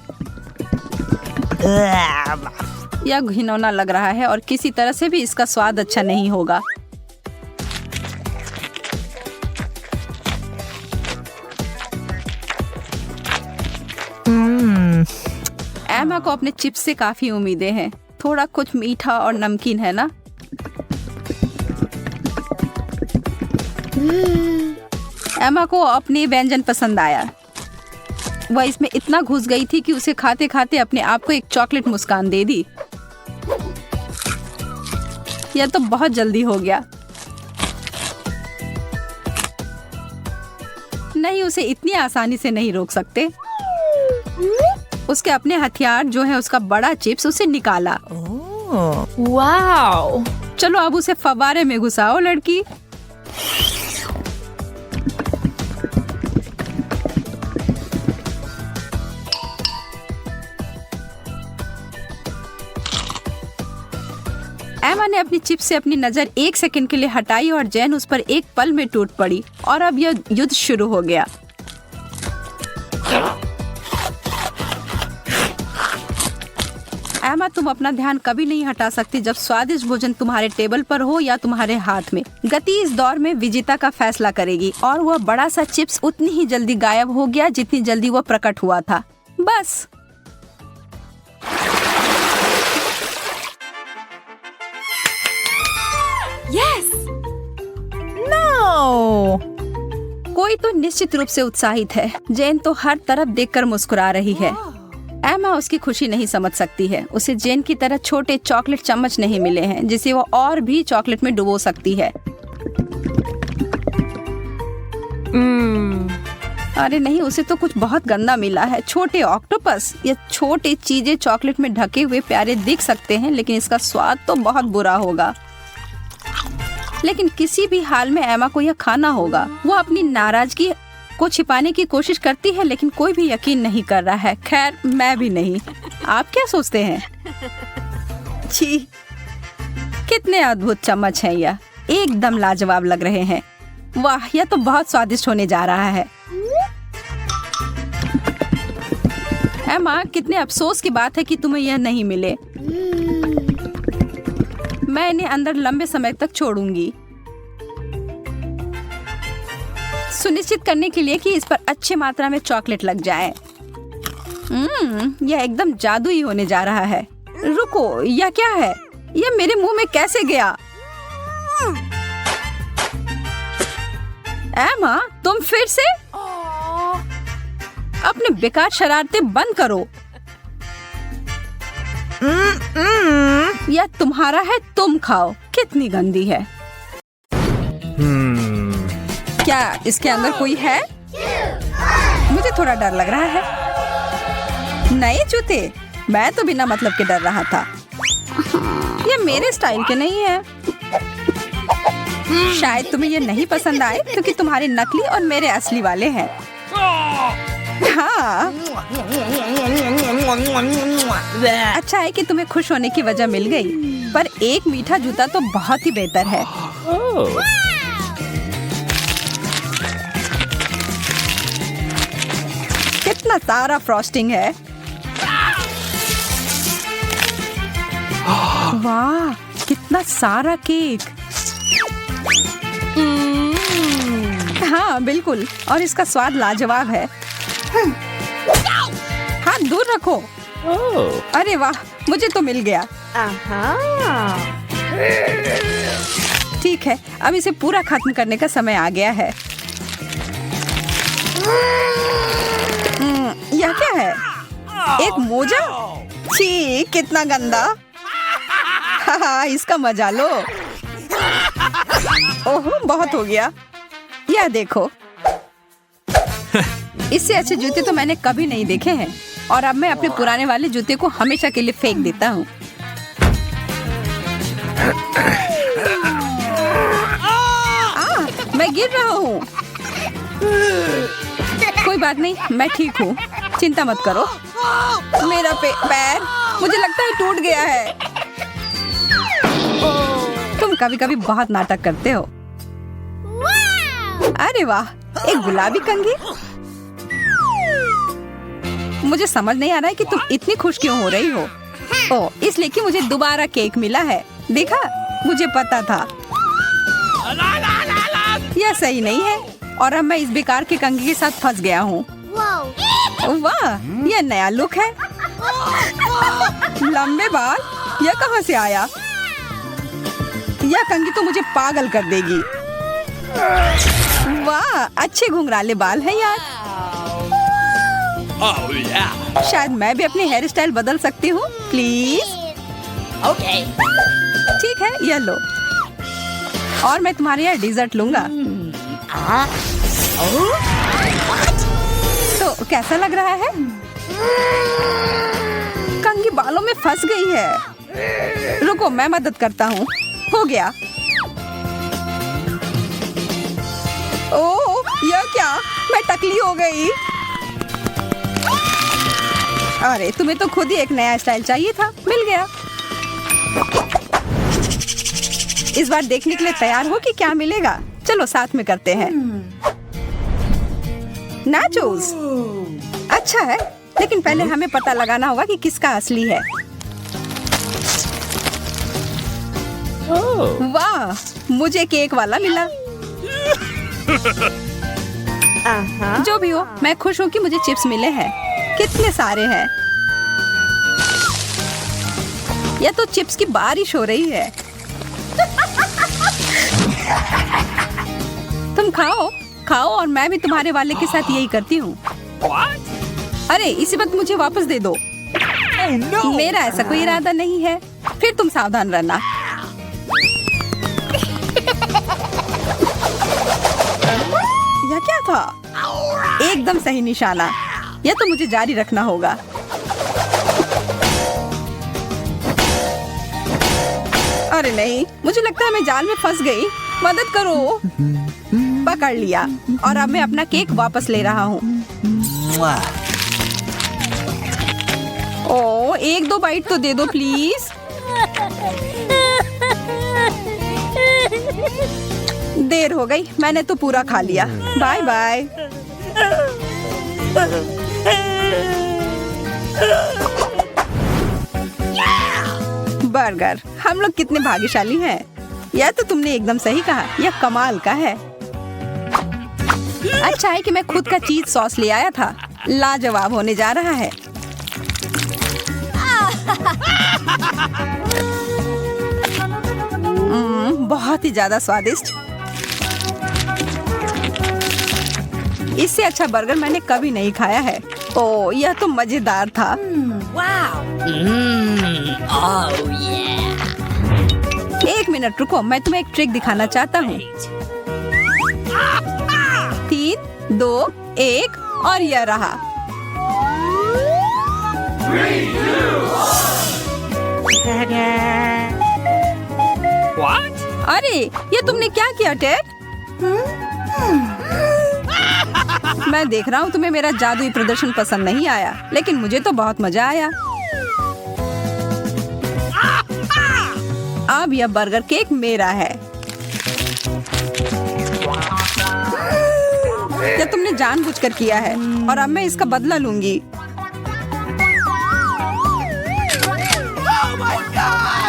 यह घिनौना लग रहा है और किसी तरह से भी इसका स्वाद अच्छा नहीं होगा। एमा को अपने चिप्स से काफी उम्मीदें हैं। थोड़ा कुछ मीठा और नमकीन है ना? एमा को अपनी व्यंजन पसंद आया। वह इसमें इतना घुस गई थी कि उसे खाते खाते अपने आप को एक चॉकलेट मुस्कान दे दी। यह तो बहुत जल्दी हो गया। नहीं, उसे इतनी आसानी से नहीं रोक सकते। उसके अपने हथियार जो है उसका बड़ा चिप्स उसे निकाला। Wow. चलो अब उसे फव्वारे में घुसाओ लड़की। एमा ने अपनी चिप्स से अपनी नजर 1 सेकंड के लिए हटाई और जैन उस पर एक पल में टूट पड़ी और अब यह युद्ध शुरू हो गया। एमा, तुम अपना ध्यान कभी नहीं हटा सकती जब स्वादिष्ट भोजन तुम्हारे टेबल पर हो या तुम्हारे हाथ में। गति इस दौर में विजेता का फैसला करेगी और वह बड़ा सा चिप्स उतनी ही जल्दी गायब हो गया जितनी जल्दी वह प्रकट हुआ था। बस। Yes. No. कोई तो निश्चित रूप से उत्साहित है। जेन तो हर तरफ देखकर मुस्कुरा रही है। एमा उसकी खुशी नहीं समझ सकती है। उसे जेन की तरह छोटे चॉकलेट चम्मच नहीं मिले हैं जिसे वो और भी चॉकलेट में डुबो सकती है। अरे नहीं, उसे तो कुछ बहुत गंदा मिला है। छोटे ऑक्टोपस। ये छोटे चीजें चॉकलेट में ढके हुए प्यारे दिख सकते हैं लेकिन इसका स्वाद तो बहुत बुरा होगा। लेकिन किसी भी हाल में एमा को यह खाना होगा। वो अपनी नाराजगी को छिपाने की कोशिश करती है लेकिन कोई भी यकीन नहीं कर रहा है। खैर, मैं भी नहीं। आप क्या सोचते हैं? छी, कितने अद्भुत चम्मच हैं यह। एकदम लाजवाब लग रहे हैं। वाह, यह तो बहुत स्वादिष्ट होने जा रहा है। एमा, कितने अफसोस की बात है कि तुम्हें यह नहीं मिले। मैं इन्हें अंदर लंबे समय तक छोड़ूंगी, सुनिश्चित करने के लिए कि इस पर अच्छी मात्रा में चॉकलेट लग जाए। यह एकदम जादुई होने जा रहा है। रुको, यह क्या है? यह मेरे मुंह में कैसे गया? एमा, तुम फिर से? अपने बेकार शरारतें बंद करो। यह तुम्हारा है, तुम खाओ। कितनी गंदी है। क्या इसके अंदर कोई है? मुझे थोड़ा डर लग रहा है। नए जूते? मैं तो बिना मतलब के डर रहा था। ये मेरे स्टाइल के नहीं है। शायद तुम्हें ये नहीं पसंद आए क्योंकि तुम्हारे नकली और मेरे असली वाले हैं। हाँ, अच्छा है कि तुम्हें खुश होने की वजह मिल गई, पर एक मीठा जूता तो बहुत ही बेहतर है। कितना सारा फ्रॉस्टिंग है। वाह, कितना सारा केक। हाँ बिल्कुल, और इसका स्वाद लाजवाब है। हाथ दूर रखो। अरे वाह, मुझे तो मिल गया। ठीक है, अब इसे पूरा खत्म करने का समय आ गया है। यह क्या है? एक मोजा? छी, कितना गंदा। हाँ, इसका मजा लो। ओह, बहुत हो गया। यह देखो, इससे अच्छे जूते तो मैंने कभी नहीं देखे हैं। और अब मैं अपने पुराने वाले जूते को हमेशा के लिए फेंक देता हूँ। मैं गिर रहा हूँ। कोई बात नहीं, मैं ठीक हूँ, चिंता मत करो। मेरा पैर मुझे लगता है टूट गया है। तुम कभी कभी बहुत नाटक करते हो। अरे वाह, एक गुलाबी कंघी। मुझे समझ नहीं आ रहा है कि तुम इतनी खुश क्यों हो रही हो। ओह, इसलिए कि मुझे दोबारा केक मिला है। देखा, मुझे पता था। यह सही नहीं है और अब मैं इस बेकार के कंघी के साथ फंस गया हूँ। वाह, यह नया लुक है। लंबे बाल यह कहाँ से आया? यह कंघी तो मुझे पागल कर देगी। वाह, अच्छे घुंघराले बाल हैं यार। शायद मैं भी अपनी हेयर स्टाइल बदल सकती हूँ, प्लीज। Okay. ठीक है, यह लो। और मैं तुम्हारे यहाँ डिजर्ट लूंगा। तो कैसा लग रहा है? कंघी बालों में फंस गई है। रुको, मैं मदद करता हूँ। हो गया। ओह, यह क्या? मैं टकली हो गई। अरे, तुम्हें तो खुद ही एक नया स्टाइल चाहिए था, मिल गया। इस बार देखने के लिए तैयार हो कि क्या मिलेगा? चलो साथ में करते हैं। नाचोस अच्छा है, लेकिन पहले हमें पता लगाना होगा कि किसका असली है। वाह, मुझे केक वाला मिला। जो भी हो, मैं खुश हूँ कि मुझे चिप्स मिले हैं। कितने सारे हैं। यह तो चिप्स की बारिश हो रही है। तुम खाओ खाओ और मैं भी तुम्हारे वाले के साथ यही करती हूँ। अरे, इसी वक्त मुझे वापस दे दो। मेरा ऐसा कोई इरादा नहीं है। फिर तुम सावधान रहना। यह क्या था? एकदम सही निशाना। यह तो मुझे जारी रखना होगा। अरे नहीं, मुझे लगता है मैं जाल में फंस गई। मदद करो। पकड़ लिया और अब मैं अपना केक वापस ले रहा हूँ। ओह, एक दो बाइट तो दे दो प्लीज। देर हो गई, मैंने तो पूरा खा लिया। Bye bye. बर्गर, हम लोग कितने भाग्यशाली हैं। यह तो तुमने एकदम सही कहा, यह कमाल का है। अच्छा है कि मैं खुद का चीज सॉस ले आया था। लाजवाब होने जा रहा है। बहुत ही ज्यादा स्वादिष्ट। इससे अच्छा बर्गर मैंने कभी नहीं खाया है। ओह, यह तो मजेदार था। एक मिनट रुको, मैं तुम्हें एक ट्रिक दिखाना चाहता हूँ। 3, 2, 1 और यह रहा। अरे, ये तुमने क्या किया टेड? मैं देख रहा हूँ तुम्हें मेरा जादुई प्रदर्शन पसंद नहीं आया, लेकिन मुझे तो बहुत मजा आया। अब यह बर्गर केक मेरा है। यह तुमने जानबूझकर किया है और अब मैं इसका बदला लूंगी।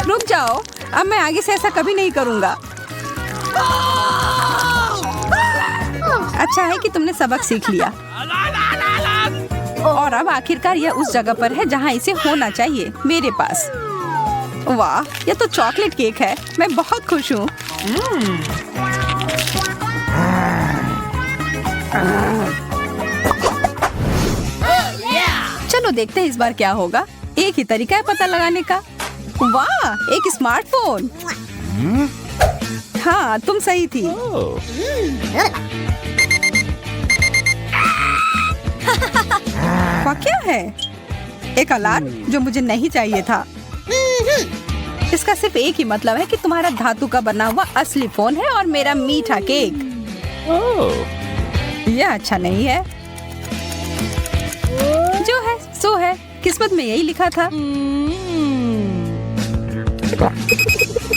रुक जाओ, अब मैं आगे से ऐसा कभी नहीं करूंगा। अच्छा है कि तुमने सबक सीख लिया। और अब आखिरकार यह उस जगह पर है जहाँ इसे होना चाहिए, मेरे पास। वाह, यह तो चॉकलेट केक है। मैं बहुत खुश हूँ। चलो देखते हैं इस बार क्या होगा। एक ही तरीका है पता लगाने का। वाह, एक स्मार्टफोन। हाँ, तुम सही थी। वह क्या है? एक अलार्म जो मुझे नहीं चाहिए था। इसका सिर्फ एक ही मतलब है कि तुम्हारा धातु का बना हुआ असली फोन है और मेरा मीठा केक। यह अच्छा नहीं है। जो है सो है, किस्मत में यही लिखा था।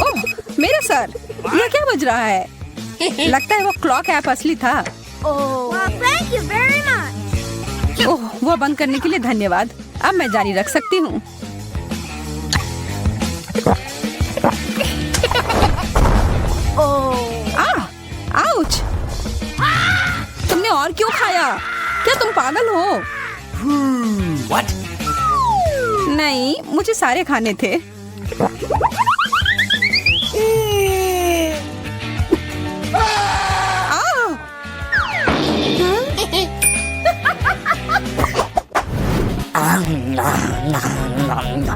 ओह, मेरा सर, यह क्या बज रहा है? लगता है वो क्लॉक ऐप असली था। ओह, वो बंद करने के लिए धन्यवाद। अब मैं जारी रख सकती हूँ। आउच! तुमने और क्यों खाया? क्या तुम पागल हो? What? नहीं, मुझे सारे खाने थे।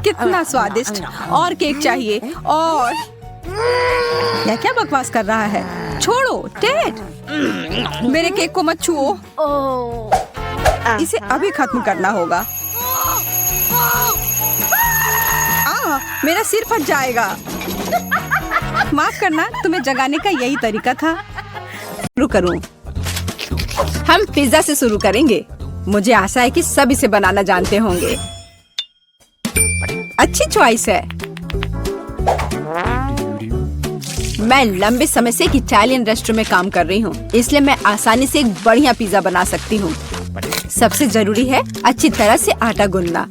कितना स्वादिष्ट। और केक चाहिए। और यह क्या बकवास कर रहा है? छोड़ो टेड, मेरे केक को मत छुओ। इसे अभी खत्म करना होगा। मेरा सिर फट जाएगा। माफ करना, तुम्हें जगाने का यही तरीका था। शुरू करूं। हम पिज्जा से शुरू करेंगे। मुझे आशा है कि सब इसे बनाना जानते होंगे। अच्छी चॉइस है। मैं लंबे समय से एक इटालियन रेस्टोरेंट में काम कर रही हूँ, इसलिए मैं आसानी से एक बढ़िया पिज्जा बना सकती हूँ। सबसे जरूरी है अच्छी तरह से आटा गूंदना।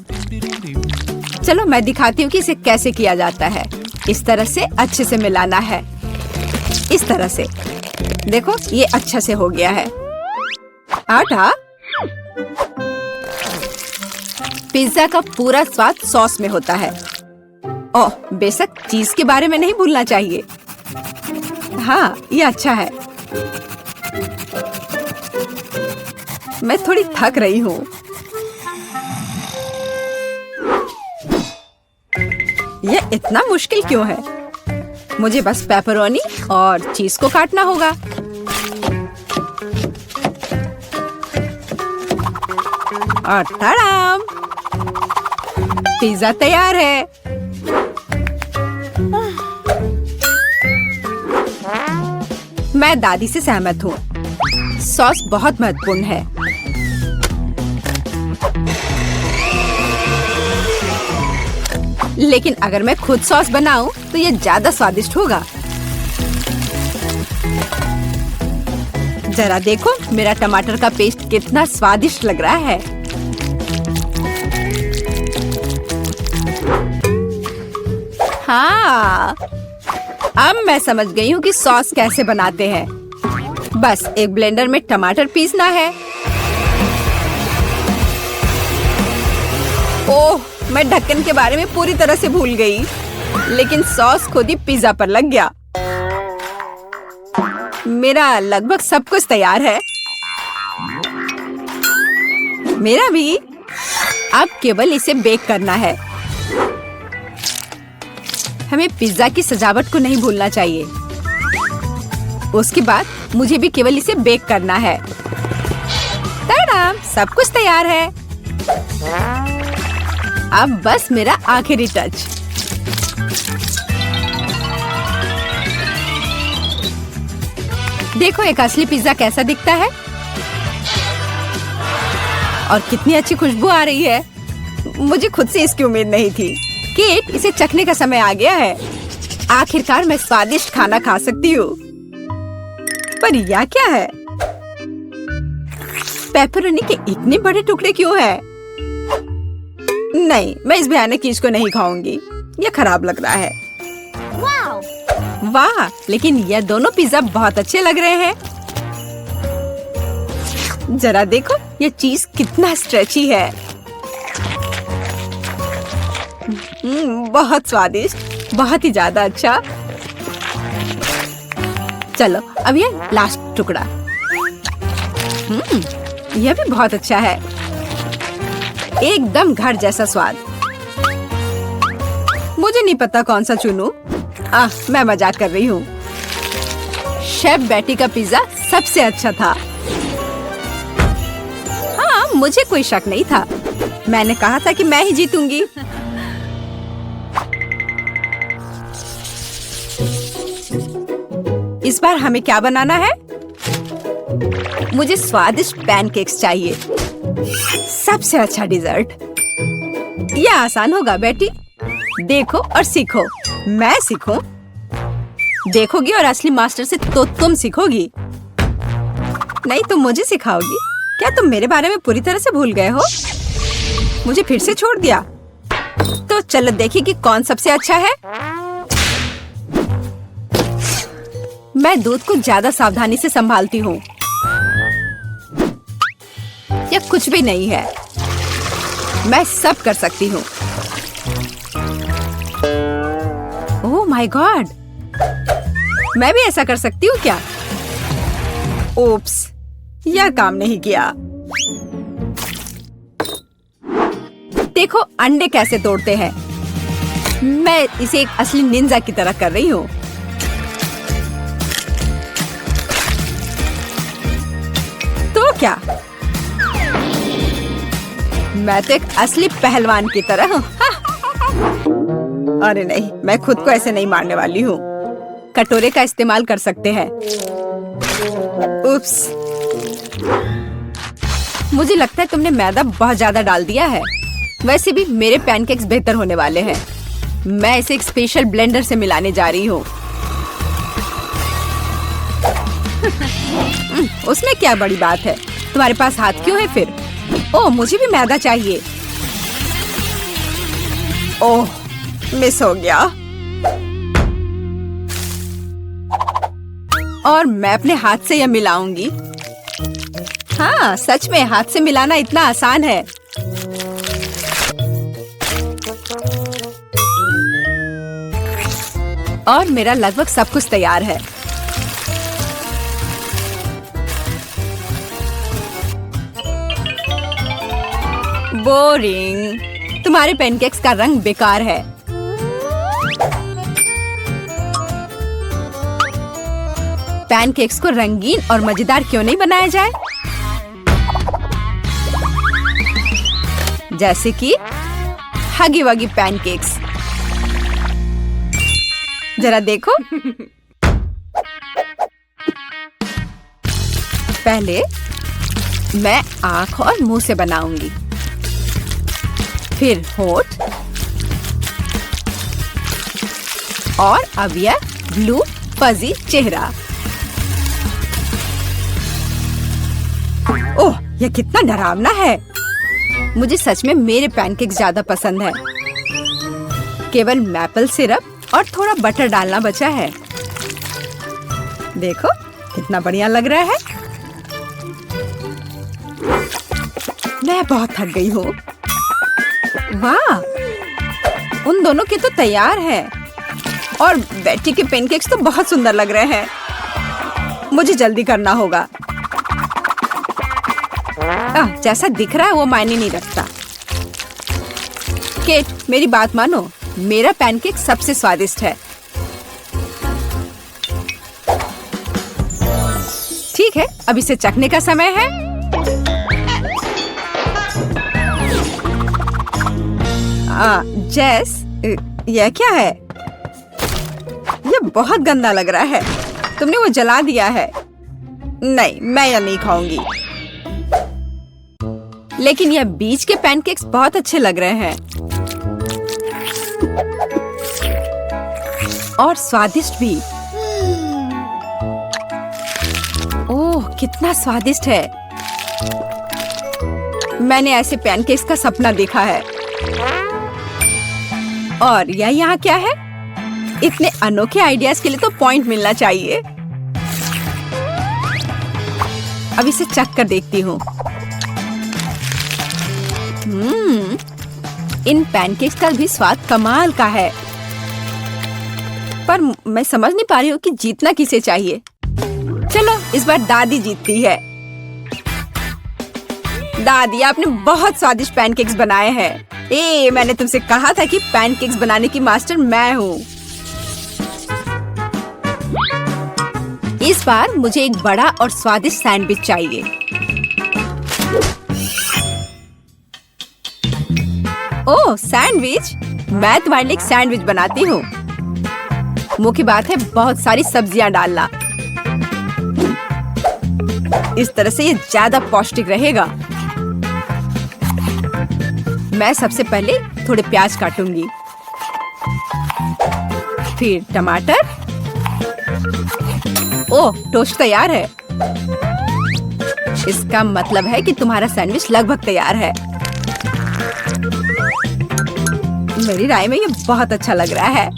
चलो मैं दिखाती हूँ कि इसे कैसे किया जाता है। इस तरह से अच्छे से मिलाना है। इस तरह से देखो, ये अच्छा से हो गया है। आटा। पिज्जा का पूरा स्वाद सॉस में होता है। ओह, बेशक चीज के बारे में नहीं भूलना चाहिए। हाँ, ये अच्छा है। मैं थोड़ी थक रही हूँ। यह इतना मुश्किल क्यों है? मुझे बस पेपरोनी और चीज को काटना होगा। और तड़ाम, पिज्जा तैयार है। मैं दादी से सहमत हूँ। सॉस बहुत महत्वपूर्ण है। लेकिन अगर मैं खुद सॉस बनाऊं तो ये ज्यादा स्वादिष्ट होगा। जरा देखो मेरा टमाटर का पेस्ट कितना स्वादिष्ट लग रहा है। हाँ, अब मैं समझ गई हूँ कि सॉस कैसे बनाते हैं। बस एक ब्लेंडर में टमाटर पीसना है। ओह, मैं ढक्कन के बारे में पूरी तरह से भूल गई। लेकिन सॉस खुद ही पिज्जा पर लग गया। मेरा लगभग सब कुछ तैयार है। मेरा भी। अब केवल इसे बेक करना है। हमें पिज्जा की सजावट को नहीं भूलना चाहिए। उसके बाद मुझे भी केवल इसे बेक करना है। ताडाम, सब कुछ तैयार है। अब बस मेरा आखिरी टच। देखो एक असली पिज्जा कैसा दिखता है और कितनी अच्छी खुशबू आ रही है। मुझे खुद से इसकी उम्मीद नहीं थी। केट, इसे चखने का समय आ गया है। आखिरकार मैं स्वादिष्ट खाना खा सकती हूँ। पर यह क्या है? पेपरोनी के इतने बड़े टुकड़े क्यों हैं? नहीं, मैं इस भयानक चीज को नहीं खाऊंगी। यह खराब लग रहा है। वाह, लेकिन यह दोनों पिज्जा बहुत अच्छे लग रहे हैं। जरा देखो ये चीज कितना स्ट्रेची है। बहुत स्वादिष्ट, बहुत ही ज्यादा अच्छा। चलो अब ये लास्ट टुकड़ा। यह भी बहुत अच्छा है। एकदम घर जैसा स्वाद। मुझे नहीं पता कौन सा चुनूं। मैं मजाक कर रही हूँ। शेफ बेटी का पिज्जा सबसे अच्छा था। हाँ, मुझे कोई शक नहीं था। मैंने कहा था कि मैं ही जीतूंगी। इस बार हमें क्या बनाना है? मुझे स्वादिष्ट पैनकेक्स चाहिए। सबसे अच्छा डिजर्ट। यह आसान होगा बेटी। देखो और सीखो। मैं सीखूं? देखोगी और असली मास्टर से तो तुम सीखोगी। नहीं, तुम मुझे सिखाओगी। क्या तुम मेरे बारे में पूरी तरह से भूल गए हो? मुझे फिर से छोड़ दिया। तो चलो देखिए कि कौन सबसे अच्छा है। मैं दूध को ज्यादा सावधानी से संभालती हूँ। यह कुछ भी नहीं है। मैं सब कर सकती हूँ। माय गॉड, मैं भी ऐसा कर सकती हूँ क्या? ओप्स, यह काम नहीं किया। देखो अंडे कैसे तोड़ते हैं। मैं इसे एक असली निंजा की तरह कर रही हूँ। तो क्या, मैं तो एक असली पहलवान की तरह हूँ। अरे नहीं, मैं खुद को ऐसे नहीं मारने वाली हूँ। कटोरे का इस्तेमाल कर सकते हैं। उप्स, मुझे लगता है तुमने मैदा बहुत ज्यादा डाल दिया है। वैसे भी मेरे पैनकेक्स बेहतर होने वाले हैं। मैं इसे एक स्पेशल ब्लेंडर से मिलाने जा रही हूँ। उसमें क्या बड़ी बात है? तुम्हारे पास हाथ क्यों है फिर? ओह, मुझे भी मैदा चाहिए। ओह, मिस हो गया। और मैं अपने हाथ से यह मिलाऊंगी। हाँ, सच में हाथ से मिलाना इतना आसान है। और मेरा लगभग सब कुछ तैयार है। बोरिंग, तुम्हारे पैनकेक्स का रंग बेकार है। पैनकेक्स को रंगीन और मजेदार क्यों नहीं बनाया जाए? जैसे कि हगी वगी पैनकेक्स। जरा देखो। पहले मैं आंख और मुंह से बनाऊंगी, फिर होठ, और अब यह ब्लू फजी चेहरा। ओह, यह कितना डरावना है। मुझे सच में मेरे पैनकेक्स ज्यादा पसंद है। केवल मैपल सिरप और थोड़ा बटर डालना बचा है। देखो कितना बढ़िया लग रहा है। मैं बहुत थक गई हूँ। वाह, उन दोनों के तो तैयार है। और बेटी के पैनकेक्स तो बहुत सुंदर लग रहे हैं। मुझे जल्दी करना होगा। जैसा दिख रहा है वो मायने नहीं रखता। केट, मेरी बात मानो, मेरा पैनकेक सबसे स्वादिष्ट है। ठीक है, अब इसे चखने का समय है। जेस, यह क्या है? यह बहुत गंदा लग रहा है। तुमने वो जला दिया है। नहीं, मैं यह नहीं खाऊंगी। लेकिन यह बीच के पैनकेक्स बहुत अच्छे लग रहे हैं और स्वादिष्ट भी। ओह, कितना स्वादिष्ट है। मैंने ऐसे पैनकेक्स का सपना देखा है। और यह यहाँ क्या है? इतने अनोखे आइडियाज के लिए तो पॉइंट मिलना चाहिए। अब इसे चख कर देखती हूँ। इन पैनकेक्स का भी स्वाद कमाल का है। पर मैं समझ नहीं पा रही हूँ कि जीतना किसे चाहिए। चलो, इस बार दादी जीतती है। दादी, आपने बहुत स्वादिष्ट पैनकेक्स बनाए हैं। मैंने तुमसे कहा था कि पैनकेक्स बनाने की मास्टर मैं हूँ। इस बार मुझे एक बड़ा और स्वादिष्ट सैंडविच चाहिए। ओह, सैंडविच? मैं तुम्हारे लिए एक सैंडविच बनाती हूँ। मुख्य बात है बहुत सारी सब्जियां डालना। इस तरह से ये ज्यादा पौष्टिक रहेगा। मैं सबसे पहले थोड़े प्याज काटूंगी, फिर टमाटर। ओह, टोस्ट तैयार है। इसका मतलब है कि तुम्हारा सैंडविच लगभग तैयार है। मेरी राय में ये बहुत अच्छा लग रहा है।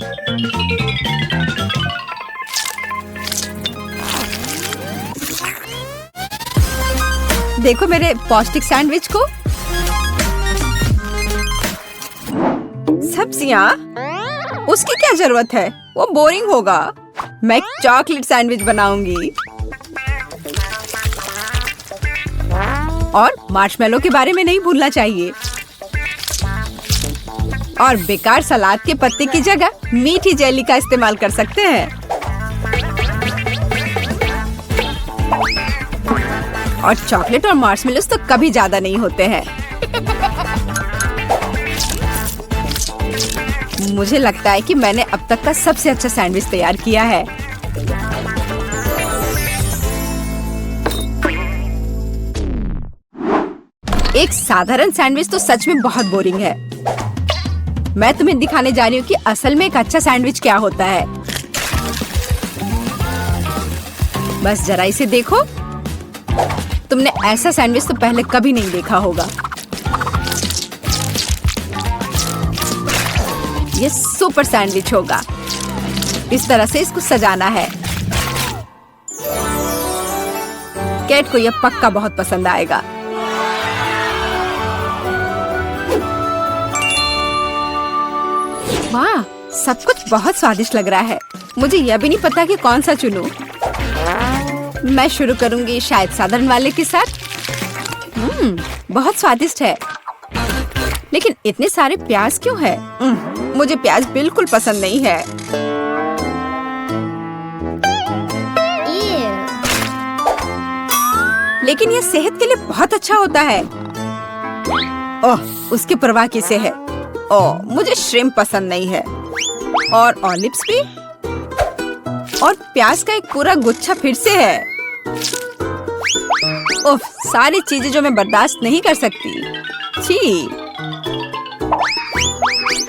देखो मेरे पौष्टिक सैंडविच को। सब्जियां? उसकी क्या जरूरत है? वो बोरिंग होगा। मैं एक चॉकलेट सैंडविच बनाऊंगी। और मार्शमेलो के बारे में नहीं भूलना चाहिए। और बेकार सलाद के पत्ते की जगह मीठी जेली का इस्तेमाल कर सकते हैं। और चॉकलेट और मार्शमेलोस तो कभी ज्यादा नहीं होते हैं। मुझे लगता है कि मैंने अब तक का सबसे अच्छा सैंडविच तैयार किया है। एक साधारण सैंडविच तो सच में बहुत बोरिंग है। मैं तुम्हें दिखाने जा रही हूँ कि असल में एक अच्छा सैंडविच क्या होता है। बस जरा इसे देखो। तुमने ऐसा सैंडविच तो पहले कभी नहीं देखा होगा। ये सुपर सैंडविच होगा। इस तरह से इसको सजाना है। कैट को यह पक्का बहुत पसंद आएगा। वाह, सब कुछ बहुत स्वादिष्ट लग रहा है। मुझे यह भी नहीं पता कि कौन सा चुनूं। मैं शुरू करूंगी शायद साधारण वाले के साथ। बहुत स्वादिष्ट है। लेकिन इतने सारे प्याज क्यों है? मुझे प्याज बिल्कुल पसंद नहीं है। लेकिन यह सेहत के लिए बहुत अच्छा होता है। ओह, उसकी परवाह किसे है? ओह, मुझे श्रिम्प पसंद नहीं है। और ऑलिव्स भी। और प्याज का एक पूरा गुच्छा फिर से है। ओह, सारी चीजें जो मैं बर्दाश्त नहीं कर सकती। छी।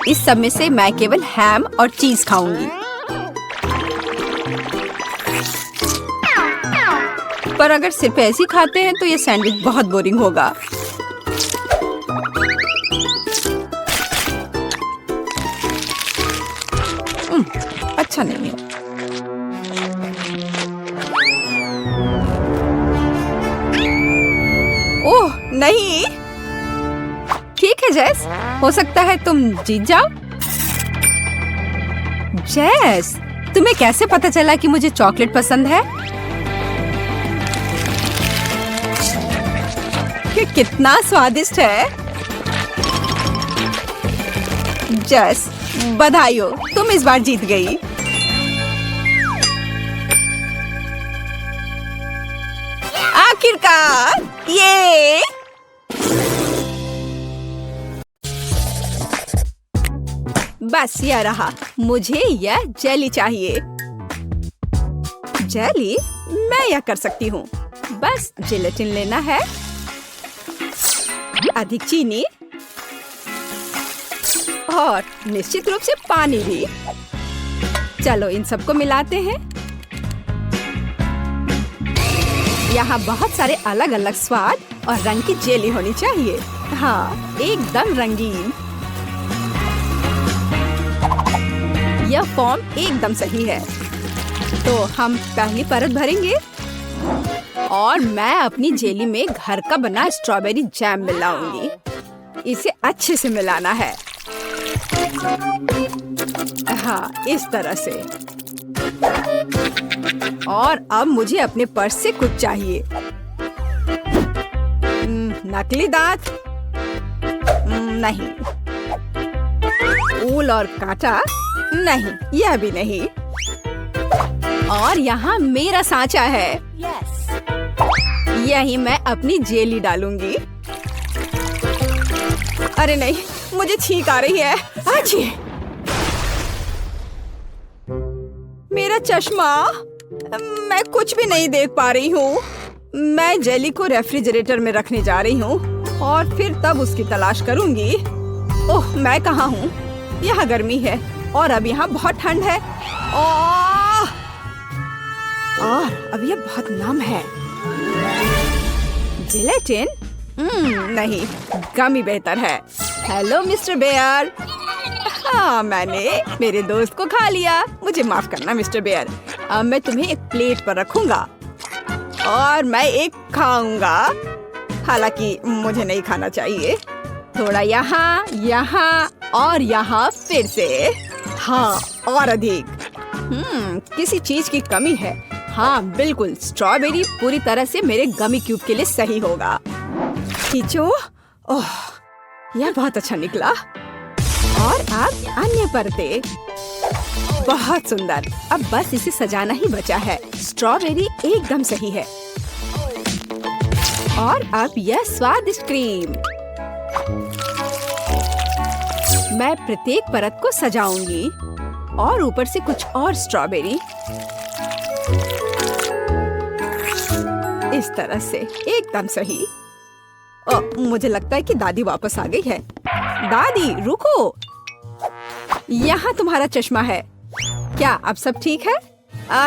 इस सब में से मैं केवल हैम और चीज खाऊंगी। पर अगर सिर्फ ऐसे ही खाते हैं तो ये सैंडविच बहुत बोरिंग होगा। अच्छा नहीं है। ओह नहीं। ठीक है जेस, हो सकता है तुम जीत जाओ। जेस, तुम्हें कैसे पता चला कि मुझे चॉकलेट पसंद है? ये कितना स्वादिष्ट है। जेस, बधाई हो, तुम इस बार जीत गई। आखिरकार, ये बस यह रहा। मुझे यह जेली चाहिए। जेली? मैं यह कर सकती हूँ। बस जिलेटिन लेना है, अधिक चीनी और निश्चित रूप से पानी भी। चलो इन सबको मिलाते हैं। यहाँ बहुत सारे अलग अलग स्वाद और रंग की जेली होनी चाहिए। हाँ, एकदम रंगीन। यह फॉर्म एकदम सही है। तो हम पहली परत भरेंगे और मैं अपनी जेली में घर का बना स्ट्रॉबेरी जैम मिलाऊंगी। इसे अच्छे से मिलाना है। हाँ, इस तरह से। और अब मुझे अपने पर्स से कुछ चाहिए। नकली दांत? नहीं। ऊल और कांटा? नहीं, यह भी नहीं। और यहाँ मेरा सांचा है। यही मैं अपनी जेली डालूंगी। अरे नहीं, मुझे छींक आ रही है। आजी! मेरा चश्मा। मैं कुछ भी नहीं देख पा रही हूँ। मैं जेली को रेफ्रिजरेटर में रखने जा रही हूँ और फिर तब उसकी तलाश करूंगी। ओह, मैं कहाँ हूँ? यहाँ गर्मी है और अब यहाँ बहुत ठंड है। और अब यह बहुत नम है। जिलेटिन? नहीं, गमी बेहतर है। Hello mister bear. हाँ, मैंने मेरे दोस्त को खा लिया। मुझे माफ करना मिस्टर बेयर। अब मैं तुम्हें एक प्लेट पर रखूंगा और मैं एक खाऊंगा। हालांकि मुझे नहीं खाना चाहिए। थोड़ा यहाँ, यहाँ और यहाँ फिर से। हाँ, और अधिक। किसी चीज की कमी है। हाँ बिल्कुल, स्ट्रॉबेरी पूरी तरह से मेरे गमी क्यूब के लिए सही होगा। खींचो। ओह, यह बहुत अच्छा निकला। और अब अन्य परते। बहुत सुंदर। अब बस इसे सजाना ही बचा है। स्ट्रॉबेरी एकदम सही है। और अब यह स्वादिष्ट क्रीम। मैं प्रत्येक परत को सजाऊंगी और ऊपर से कुछ और स्ट्रॉबेरी। इस तरह से एकदम सही। मुझे लगता है कि दादी वापस आ गई है। दादी रुको, यहाँ तुम्हारा चश्मा है। क्या अब सब ठीक है?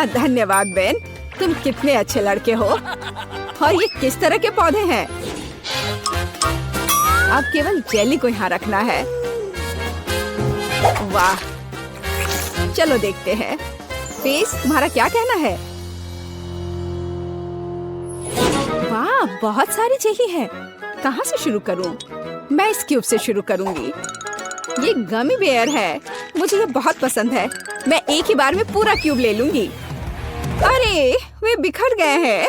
धन्यवाद बेन, तुम कितने अच्छे लड़के हो। और ये किस तरह के पौधे हैं? अब केवल जेली को यहाँ रखना है। वाह, चलो देखते हैं। फेस, तुम्हारा क्या कहना है? वाह, बहुत सारी जेली है। कहाँ से शुरू करूं? मैं इस क्यूब से शुरू करूंगी। ये गमी बेयर है, मुझे ये बहुत पसंद है। मैं एक ही बार में पूरा क्यूब ले लूंगी। अरे, वे बिखर गए हैं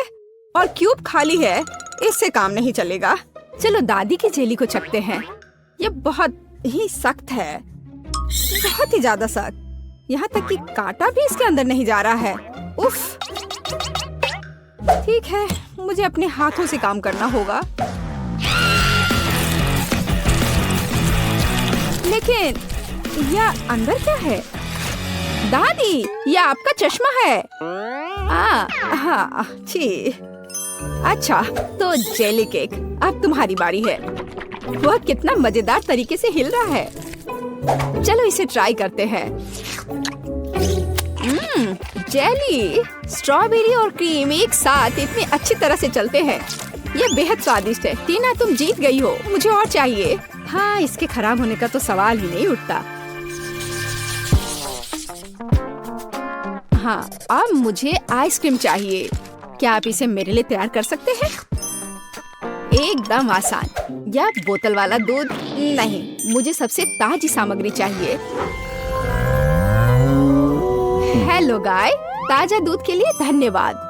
और क्यूब खाली है। इससे काम नहीं चलेगा। चलो दादी की जेली को चखते हैं। ये बहुत ही सख्त है, बहुत ही ज्यादा सख्त। यहाँ तक कि कांटा भी इसके अंदर नहीं जा रहा है। उफ। ठीक है, मुझे अपने हाथों से काम करना होगा। लेकिन यह अंदर क्या है? दादी, यह आपका चश्मा है। हाँ, छी। अच्छा, तो जेली केक, अब तुम्हारी बारी है। वह कितना मजेदार तरीके से हिल रहा है। चलो इसे ट्राई करते हैं। जेली, स्ट्रॉबेरी और क्रीम एक साथ इतनी अच्छी तरह से चलते हैं। यह बेहद स्वादिष्ट है। टीना, तुम जीत गई हो। मुझे और चाहिए। हाँ, इसके खराब होने का तो सवाल ही नहीं उठता। हाँ, अब मुझे आइसक्रीम चाहिए। क्या आप इसे मेरे लिए तैयार कर सकते हैं? एकदम आसान। या बोतल वाला दूध नहीं, मुझे सबसे ताजी सामग्री चाहिए। हेलो गाय, ताजा दूध के लिए धन्यवाद।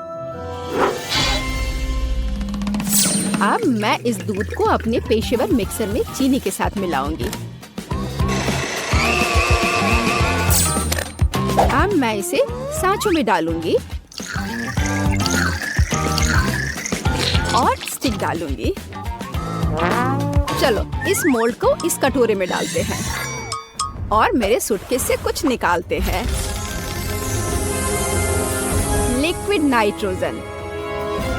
अब मैं इस दूध को अपने पेशेवर मिक्सर में चीनी के साथ मिलाऊंगी। अब मैं इसे सांचों में डालूंगी और स्टिक डालूंगी। चलो इस मोल्ड को इस कटोरे में डालते हैं और मेरे सूटकेस से कुछ निकालते हैं। लिक्विड नाइट्रोजन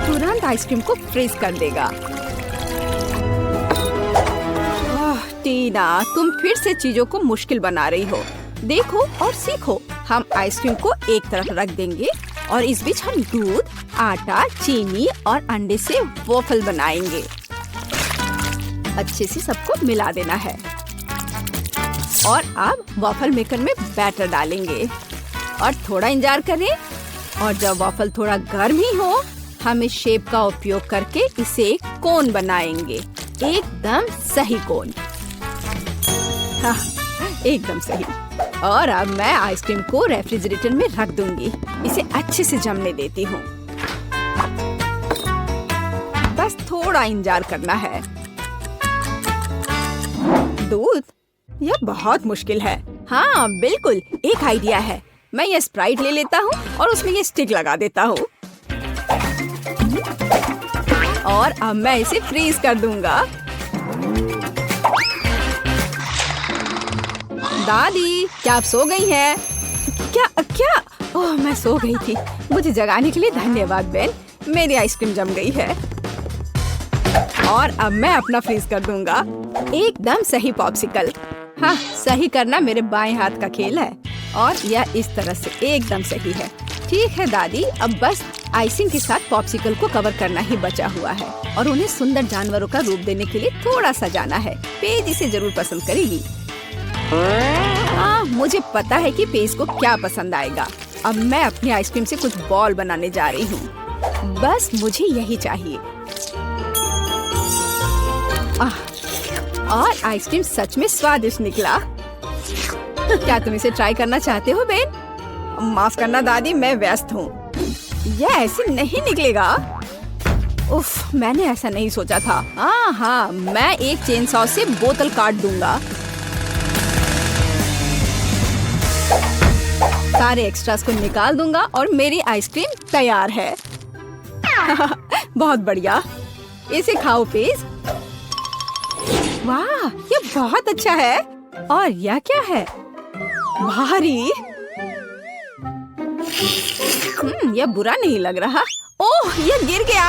तुरंत आइसक्रीम को फ्रीज कर देगा। टीना, तुम फिर से चीजों को मुश्किल बना रही हो। देखो और सीखो। हम आइसक्रीम को एक तरफ रख देंगे और इस बीच हम दूध, आटा, चीनी और अंडे से वॉफल बनाएंगे। अच्छे से सबको मिला देना है। और अब वॉफल मेकर में बैटर डालेंगे और थोड़ा इंतजार करें। और जब वॉफल थोड़ा गर्म ही हो, हम इस शेप का उपयोग करके इसे एक कोन बनाएंगे। एकदम सही कोन। हाँ, एकदम सही। और अब मैं आइसक्रीम को रेफ्रिजरेटर में रख दूंगी। इसे अच्छे से जमने देती हूँ। बस थोड़ा इंतजार करना है। दूध, यह बहुत मुश्किल है। हाँ बिल्कुल, एक आइडिया है। मैं ये स्प्राइट ले लेता हूँ और उसमें ये स्टिक लगा देता हूँ। और अब मैं इसे फ्रीज कर दूंगा। दादी, क्या आप सो गई हैं? क्या? ओह, मैं सो गई थी। मुझे जगाने के लिए धन्यवाद बेन। मेरी आइसक्रीम जम गई है। और अब मैं अपना फ्रीज कर दूंगा। एकदम सही पॉप्सिकल। हाँ, सही करना मेरे बाएं हाथ का खेल है। और यह इस तरह से एकदम सही है। ठीक है दादी, अब बस आइसिंग के साथ पॉप्सिकल को कवर करना ही बचा हुआ है और उन्हें सुंदर जानवरों का रूप देने के लिए थोड़ा सजाना है। पेज इसे जरूर पसंद करेगी। हाँ, मुझे पता है कि पेज को क्या पसंद आएगा। अब मैं अपनी आइसक्रीम से कुछ बॉल बनाने जा रही हूँ। बस मुझे यही चाहिए। और आइसक्रीम सच में स्वादिष्ट निकला। क्या तुम इसे ट्राई करना चाहते हो बेन? माफ करना दादी, मैं व्यस्त हूँ। यह ऐसे नहीं निकलेगा। उफ, मैंने ऐसा नहीं सोचा था। हाँ, मैं एक चेन सॉ से बोतल काट दूंगा। सारे एक्स्ट्रास को निकाल दूंगा और मेरी आइसक्रीम तैयार है। बहुत बढ़िया, इसे खाओ प्लीज। वाह, ये बहुत अच्छा है। और यह क्या है? भारी। यह बुरा नहीं लग रहा। ओह, यह गिर गया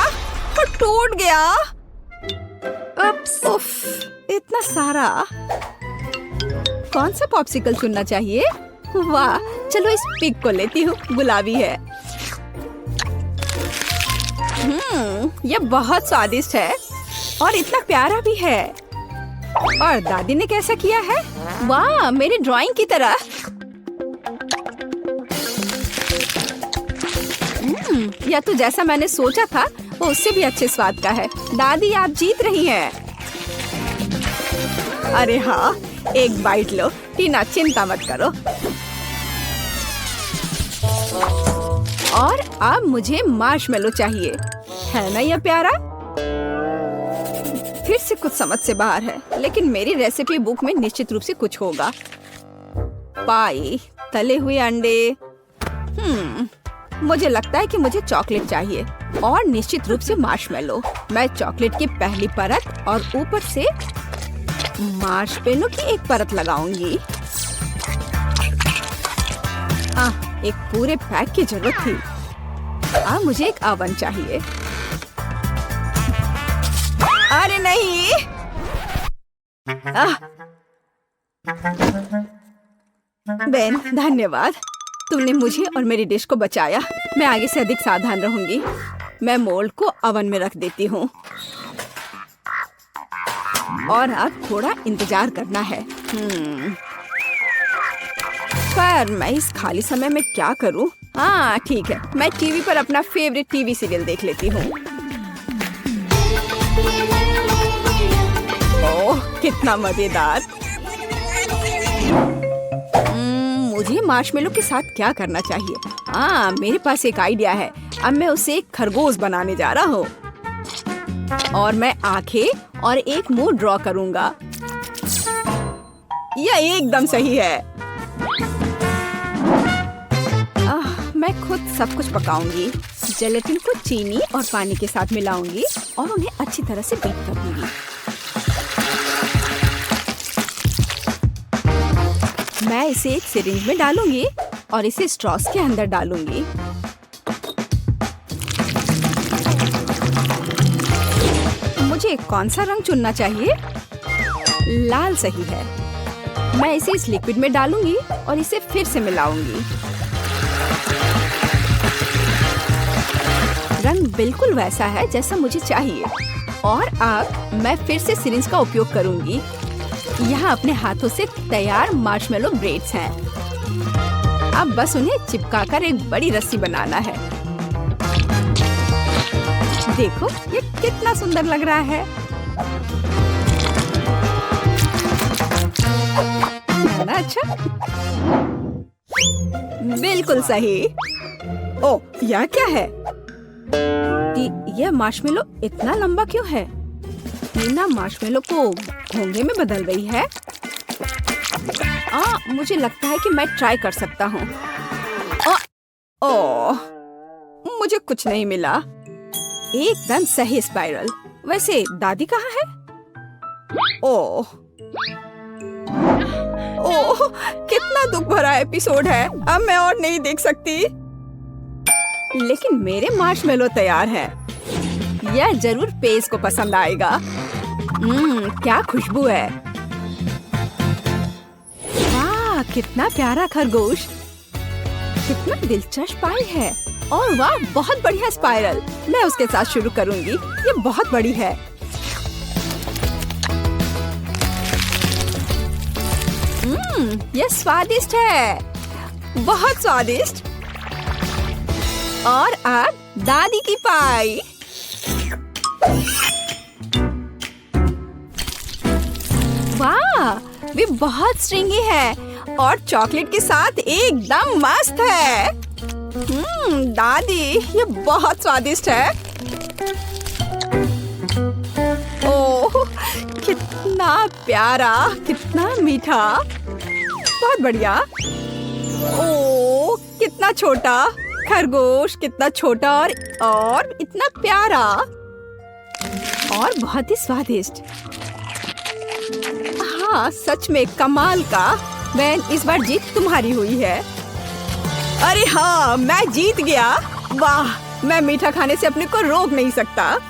और टूट गया। उफ, इतना सारा। कौन सा पॉप्सिकल चुनना चाहिए? वाह, चलो इस पिग को लेती हूँ, गुलाबी है। यह बहुत स्वादिष्ट है और इतना प्यारा भी है। और दादी ने कैसा किया है? वाह, मेरी ड्राइंग की तरह। यह तो जैसा मैंने सोचा था वो उससे भी अच्छे स्वाद का है। दादी, आप जीत रही हैं। अरे हाँ, एक बाइट लो। टीना, चिंता मत करो। और अब मुझे मार्शमेलो चाहिए, है ना यह प्यारा? फिर से कुछ समझ से बाहर है, लेकिन मेरी रेसिपी बुक में निश्चित रूप से कुछ होगा। पाई, तले हुए अंडे। मुझे लगता है कि मुझे चॉकलेट चाहिए और निश्चित रूप से मार्शमेलो। मैं चॉकलेट की पहली परत और ऊपर से मार्शमेलो की एक परत लगाऊंगी। एक पूरे पैक की जरूरत थी। अब मुझे एक ओवन चाहिए। अरे नहीं। बेन, धन्यवाद। तुमने मुझे और मेरी डिश को बचाया। मैं आगे से अधिक सावधान रहूंगी। मैं मोल्ड को ओवन में रख देती हूँ और अब थोड़ा इंतजार करना है। पर मैं इस खाली समय में क्या करूं? हाँ ठीक है, मैं टीवी पर अपना फेवरेट टीवी सीरियल देख लेती हूँ। ओह, कितना मजेदार। मुझे मार्शमेलो के साथ क्या करना चाहिए? हाँ, मेरे पास एक आइडिया है। अब मैं उसे एक खरगोश बनाने जा रहा हूँ और मैं आंखें और एक मुंह ड्रॉ करूंगा। यह एकदम सही है। मैं खुद सब कुछ पकाऊंगी। जेलेटिन को चीनी और पानी के साथ मिलाऊंगी और उन्हें अच्छी तरह से बीट कर दूंगी। मैं इसे एक सिरिंज में डालूंगी और इसे स्ट्रॉस के अंदर डालूंगी। मुझे कौन सा रंग चुनना चाहिए? लाल सही है। मैं इसे इस लिक्विड में डालूंगी और इसे फिर से मिलाऊंगी। रंग बिल्कुल वैसा है जैसा मुझे चाहिए। और अब मैं फिर से सिरिंज का उपयोग करूंगी। यहाँ अपने हाथों से तैयार मार्शमेलो ब्रेड्स हैं। अब बस उन्हें चिपकाकर एक बड़ी रस्सी बनाना है। देखो, ये कितना सुंदर लग रहा है। है ना अच्छा? बिल्कुल सही। ओ, यह क्या है? यह मार्शमेलो इतना लंबा क्यों है? टीना मार्शमेलो को घोंघे में बदल रही है। मुझे लगता है कि मैं ट्राई कर सकता हूँ। मुझे कुछ नहीं मिला। एकदम सही स्पाइरल। वैसे दादी कहाँ है? ओह, कितना दुख भरा एपिसोड है। अब मैं और नहीं देख सकती। लेकिन मेरे मार्शमेलो तैयार है। यह जरूर पेज को पसंद आएगा। क्या खुशबू है। वाह, कितना प्यारा खरगोश। कितना दिलचस्प पाई है। और वाह, बहुत बढ़िया स्पाइरल। मैं उसके साथ शुरू करूंगी। ये बहुत बड़ी है। यह स्वादिष्ट है, बहुत स्वादिष्ट। और अब दादी की पाई। वाह, वे बहुत स्ट्रिंगी है और चॉकलेट के साथ एकदम मस्त है। दादी, ये बहुत स्वादिष्ट है। ओह, कितना प्यारा, कितना मीठा, बहुत बढ़िया। ओह, कितना छोटा खरगोश, कितना छोटा और इतना प्यारा और बहुत ही स्वादिष्ट। हाँ, सच में कमाल का। बैन, इस बार जीत तुम्हारी हुई है। अरे हाँ, मैं जीत गया। वाह, मैं मीठा खाने से अपने को रोक नहीं सकता।